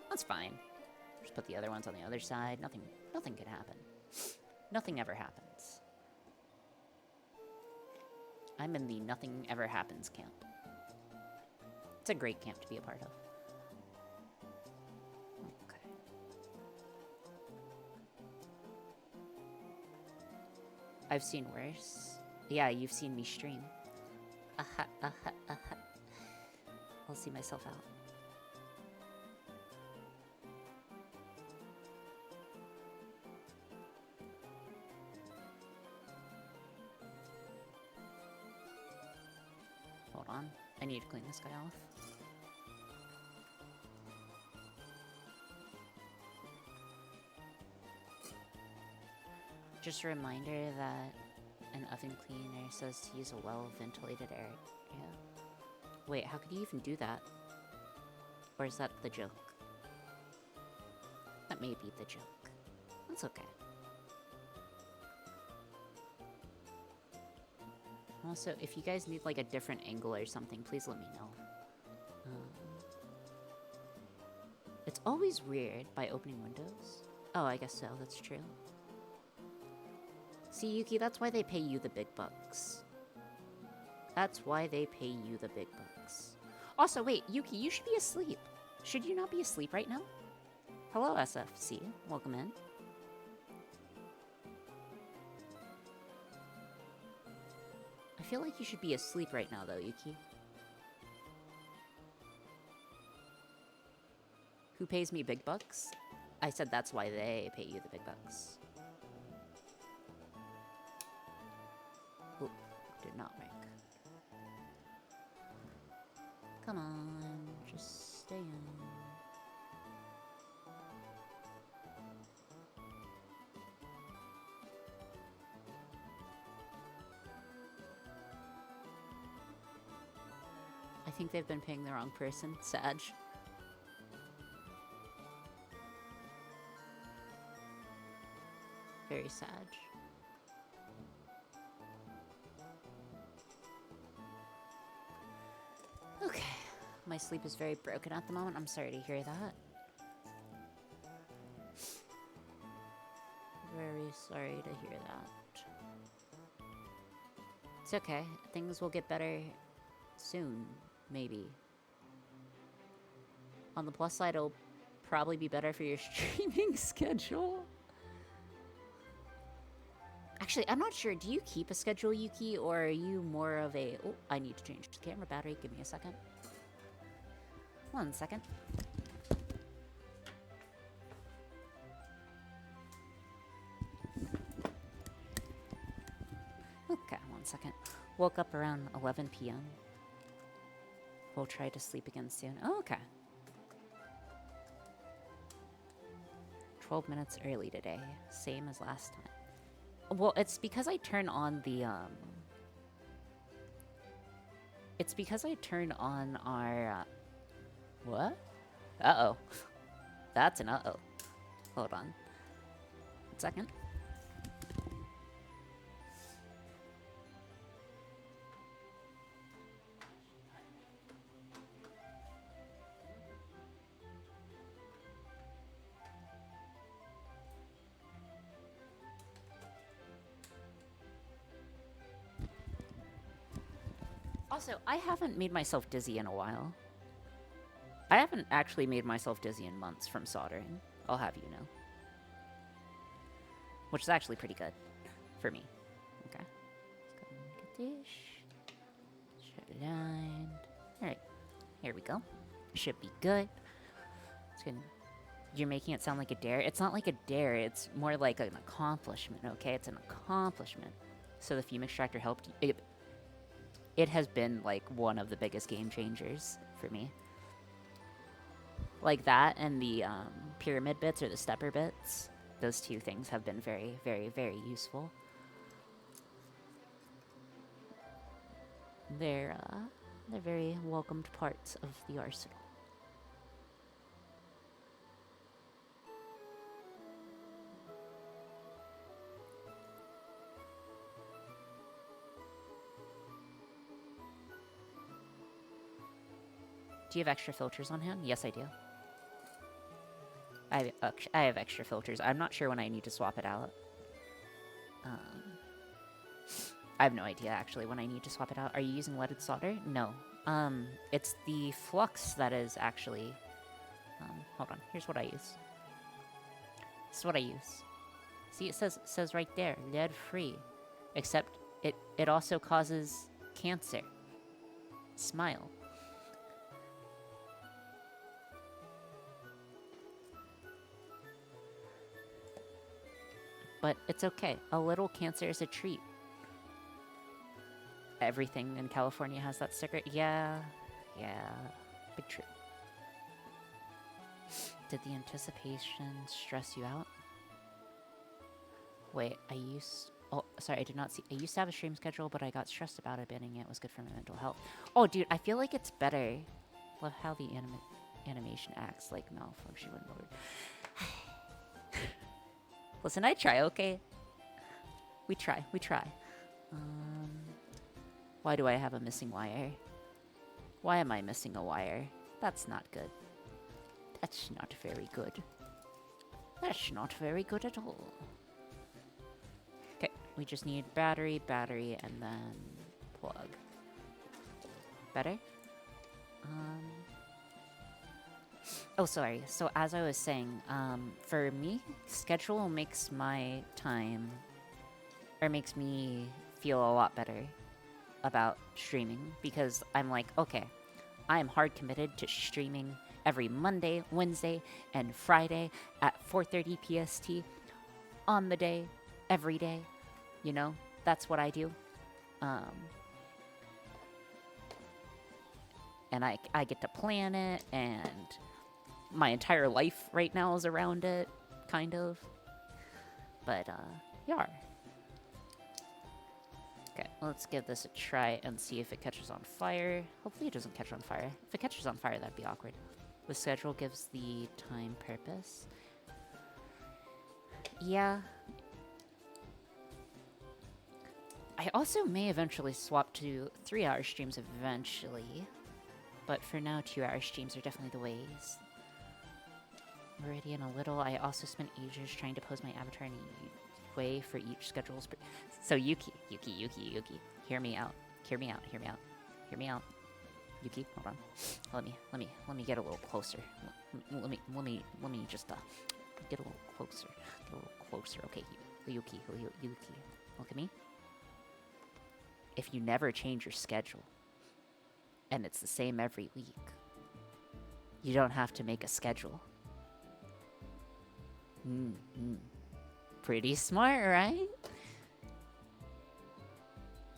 That's fine. Just put the other ones on the other side. Nothing could happen. Nothing ever happens. I'm in the nothing ever happens camp. It's a great camp to be a part of. Okay. I've seen worse. Yeah, you've seen me stream. I'll see myself out. Hold on. I need to clean this guy off. Just a reminder that an oven cleaner says to use a well-ventilated area. Wait, how could you even do that? Or is that the joke? That may be the joke. That's okay. Also, if you guys need like a different angle or something, please let me know. It's always weird by opening windows. Oh, I guess so, that's true. See, Yuki, that's why they pay you the big bucks. That's why they pay you the big bucks. Also, wait, Yuki, you should be asleep. Should you not be asleep right now? Hello, SFC. Welcome in. I feel like you should be asleep right now, though, Yuki. Who pays me big bucks? I said that's why they pay you the big bucks. Ooh, did not work. Come on, just stay in. I think they've been paying the wrong person. Sag. Very sad. My sleep is very broken at the moment. I'm sorry to hear that. Very sorry to hear that. It's okay. Things will get better soon, maybe. On the plus side, it'll probably be better for your streaming schedule. Actually, I'm not sure. Do you keep a schedule, Yuki, or are you more of a... Oh, I need to change the camera battery. Give me a second. 1 second. Okay, 1 second. Woke up around 11 p.m. We'll try to sleep again soon. Oh, okay. 12 minutes early today. Same as last time. Well, it's because I turn on the, It's because I turn on our, What? Uh-oh. That's an uh-oh. Hold on. 1 second. Also, I haven't made myself dizzy in a while. I haven't actually made myself dizzy in months from soldering. I'll have you know. Which is actually pretty good for me. Okay. Let's go and get this. Shut it line. Alright. Here we go. Should be good. It's good. You're making it sound like a dare. It's not like a dare. It's more like an accomplishment, okay? It's an accomplishment. So the fume extractor helped. It has been, like, one of the biggest game changers for me. Like that and the pyramid bits or the stepper bits. Those two things have been very, very, very useful. They're very welcomed parts of the arsenal. Do you have extra filters on hand? Yes, I do. I have extra filters. I'm not sure when I need to swap it out. I have no idea, actually, when I need to swap it out. Are you using leaded solder? No. It's the flux that is actually... hold on. Here's what I use. This is what I use. See, it says right there, lead-free. Except it also causes cancer. Smile. But it's okay. A little cancer is a treat. Everything in California has that sticker. Yeah. Big trip. Did the anticipation stress you out? Wait, oh, sorry, I did not see. I used to have a stream schedule, but I got stressed about abandoning it. It was good for my mental health. Oh, dude, I feel like it's better. Love how the animation acts like malfunction when lowered. Listen, I try, okay? We try. Why do I have a missing wire? Why am I missing a wire? That's not good. That's not very good. That's not very good at all. Okay, we just need battery, and then plug. Better? Oh, sorry. So as I was saying, for me, schedule makes my time, or makes me feel a lot better about streaming, because I'm like, okay, I am hard committed to streaming every Monday, Wednesday, and Friday at 4:30 PST on the day, every day. You know, that's what I do. And I get to plan it, and my entire life right now is around it, kind of. But, yeah. Okay, let's give this a try and see if it catches on fire. Hopefully it doesn't catch on fire. If it catches on fire, that'd be awkward. The schedule gives the time purpose. Yeah. I also may eventually swap to 3-hour streams eventually. But for now, 2-hour streams are definitely the ways. Already in a little. I also spent ages trying to pose my avatar in a way for each schedule's... So Yuki. Hear me out. Hear me out. Yuki, hold on. Let me get a little closer. Let me just get a little closer. Okay, Yuki. Look at me. If you never change your schedule, and it's the same every week, you don't have to make a schedule. Pretty smart, right?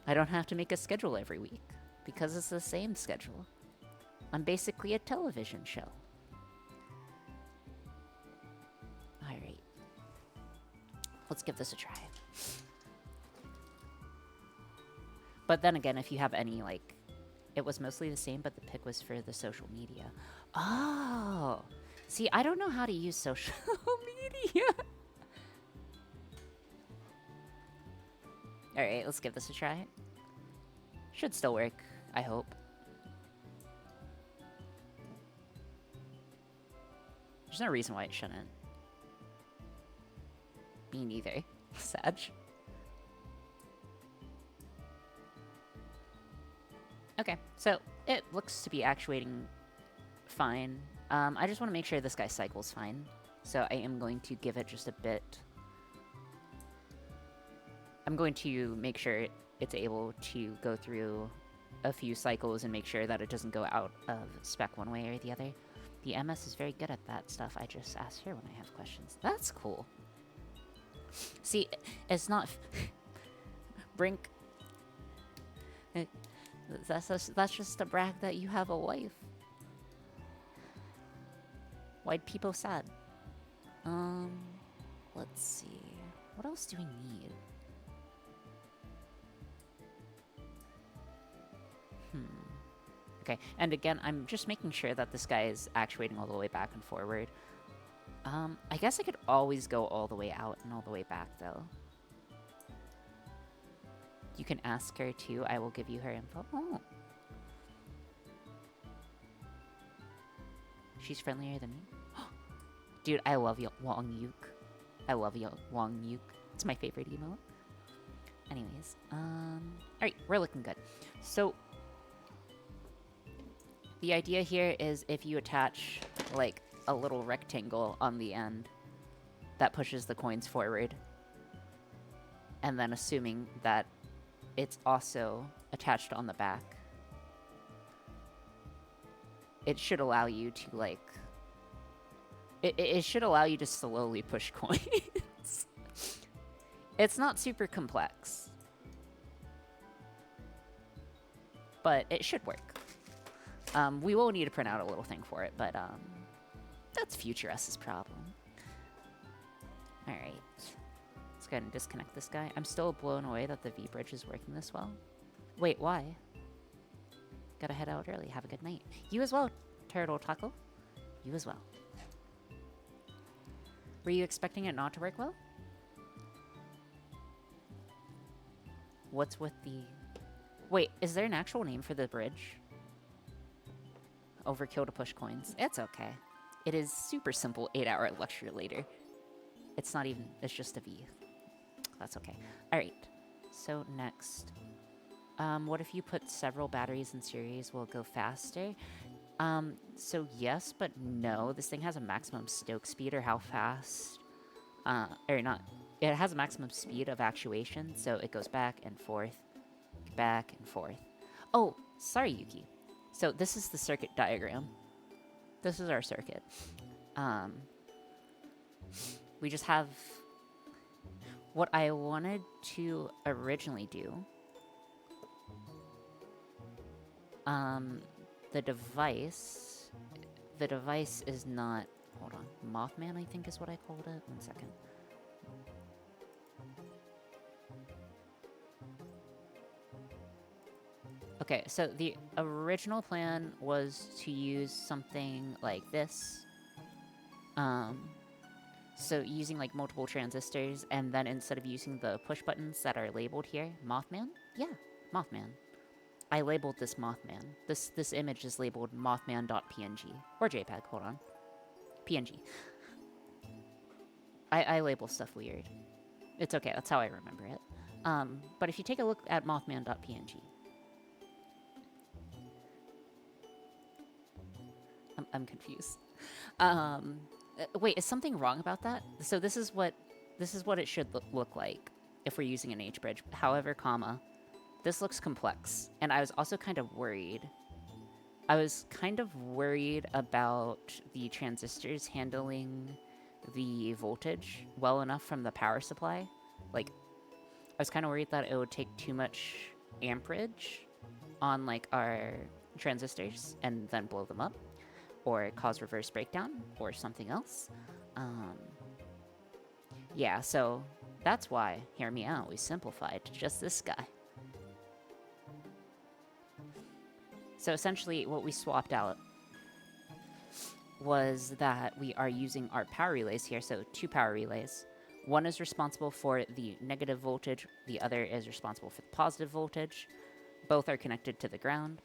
I don't have to make a schedule every week, because it's the same schedule. I'm basically a television show. Alright. Let's give this a try. But then again, if you have any, like... It was mostly the same, but the pick was for the social media. Oh! See, I don't know how to use social media. Alright, let's give this a try. Should still work, I hope. There's no reason why it shouldn't. Me neither. Sag. Okay, so it looks to be actuating fine. I just want to make sure this guy cycles fine. So I am going to give it just a bit. I'm going to make sure it's able to go through a few cycles and make sure that it doesn't go out of spec one way or the other. The MS is very good at that stuff. I just ask her when I have questions. That's cool. See, it's not... Brink... That's just a brag that you have a wife. Why'd people sad? Let's see. What else do we need? Okay, and again, I'm just making sure that this guy is actuating all the way back and forward. I guess I could always go all the way out and all the way back, though. You can ask her, too. I will give you her info. Oh. She's friendlier than me. Dude, I love Wong Yuk. I love Wong Yuk. It's my favorite emote. Anyways, alright, we're looking good. So, the idea here is if you attach, like, a little rectangle on the end that pushes the coins forward, and then assuming that it's also attached on the back, it should allow you to, like... It should allow you to slowly push coins. It's not super complex. But it should work. We will need to print out a little thing for it, but that's future us's problem. Alright. Let's go ahead and disconnect this guy. I'm still blown away that the V-bridge is working this well. Wait, why? Gotta head out early. Have a good night. You as well, Turtle Taco. You as well. Were you expecting it not to work well? What's with the... Wait, is there an actual name for the bridge? Overkill to push coins. It's okay. It is super simple 8-hour lecture later. It's not even... It's just a V. That's okay. Alright. So next. What if you put several batteries in series? Will it go faster? So yes, but no. This thing has a maximum stoke speed, or how fast... or not. It has a maximum speed of actuation, so it goes back and forth. Back and forth. Oh, sorry, Yuki. So this is the circuit diagram. This is our circuit. We just have... What I wanted to originally do... The device is not... Hold on. Mothman, I think is what I called it. 1 second. Okay, so the original plan was to use something like this. So using like multiple transistors, and then instead of using the push buttons that are labeled here, Mothman? Yeah, Mothman. I labeled this Mothman. This image is labeled mothman.png or JPEG. Hold on, PNG. I label stuff weird. It's okay. That's how I remember it. But if you take a look at mothman.png, I'm confused. Wait, is something wrong about that? So this is what it should look like if we're using an H bridge. However, comma, this looks complex, and I was also kind of worried. I was kind of worried about the transistors handling the voltage well enough from the power supply. Like, I was kind of worried that it would take too much amperage on like our transistors and then blow them up, or cause reverse breakdown, or something else. Yeah, so that's why, hear me out, we simplified to just this guy. So essentially, what we swapped out was that we are using our power relays here, so 2 power relays. One is responsible for the negative voltage, the other is responsible for the positive voltage. Both are connected to the ground,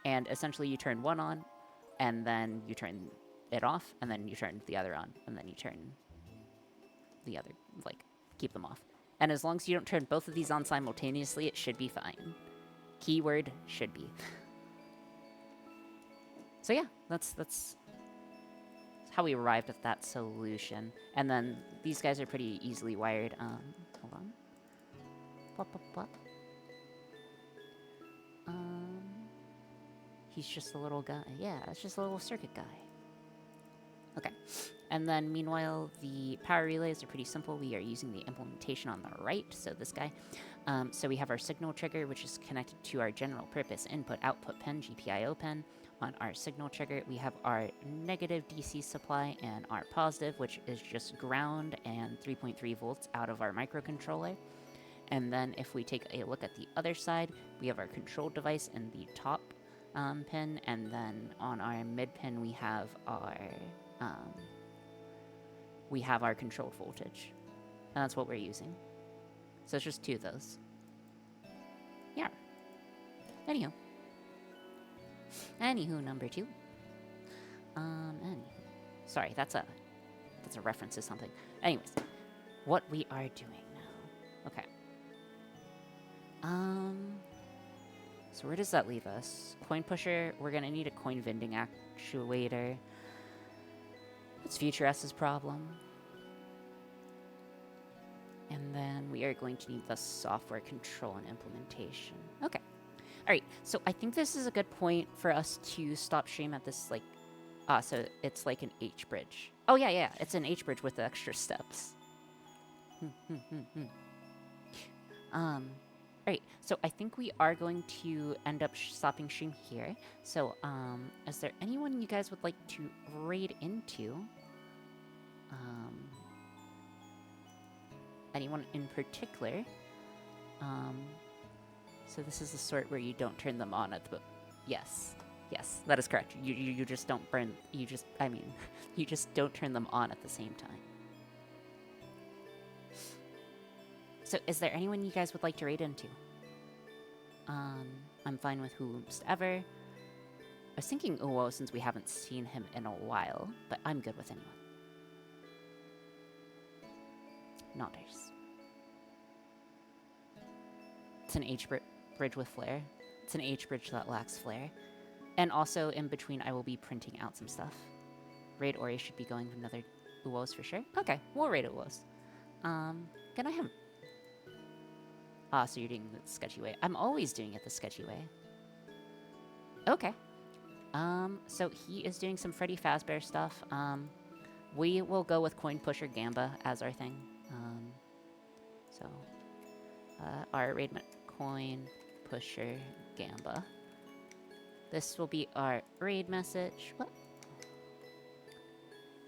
and essentially you turn one on, and then you turn it off, and then you turn the other on, and then you turn the other, like, keep them off. And as long as you don't turn both of these on simultaneously, it should be fine. Keyword, should be. So yeah, that's how we arrived at that solution. And then these guys are pretty easily wired. Hold on. Blah, blah, blah. He's just a little guy. Yeah, it's just a little circuit guy. Okay. And then meanwhile, the power relays are pretty simple. We are using the implementation on the right, so this guy. So we have our signal trigger, which is connected to our general purpose input-output pin, GPIO pin. On our signal trigger, we have our negative DC supply and our positive, which is just ground and 3.3 volts out of our microcontroller. And then if we take a look at the other side, we have our control device in the top pin, and then on our mid pin we have our controlled voltage, and that's what we're using. So it's just 2 of those. Yeah. Anywho, number 2. Sorry, that's a reference to something. Anyways, what we are doing now. Okay. So where does that leave us? Coin pusher, we're gonna need a coin vending actuator. It's Future S's problem. And then we are going to need the software control and implementation. Okay. Alright, so I think this is a good point for us to stop stream at this, like, so it's like an H bridge. Oh yeah, it's an H bridge with the extra steps. Alright, so I think we are going to end up stopping stream here. So, is there anyone you guys would like to raid into? Anyone in particular? So this is the sort where you don't turn them on at the... Yes, that is correct. You just don't burn... you just don't turn them on at the same time. So is there anyone you guys would like to raid into? I'm fine with whomsoever. I was thinking Uwo since we haven't seen him in a while, but I'm good with anyone. Nodders. It's an H bridge with flare. It's an H bridge that lacks flare. And also, in between, I will be printing out some stuff. Raid Ori should be going with another Uwos for sure. Okay, we'll raid Uwos. Can I have... so you're doing it the sketchy way. I'm always doing it the sketchy way. Okay. So he is doing some Freddy Fazbear stuff. We will go with Coin Pusher Gamba as our thing. Our raid Coin Pusher Gamba. This will be our raid message. What?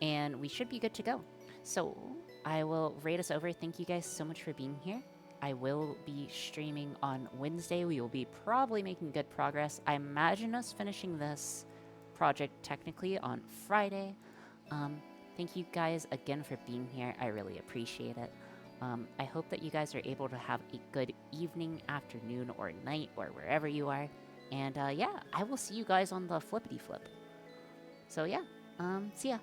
And we should be good to go. So I will raid us over. Thank you guys so much for being here. I will be streaming on Wednesday. We will be probably making good progress. I imagine us finishing this project technically on Friday. Thank you guys again for being here. I really appreciate it. I hope that you guys are able to have a good evening, afternoon, or night, or wherever you are. And yeah, I will see you guys on the flippity flip. So yeah, see ya.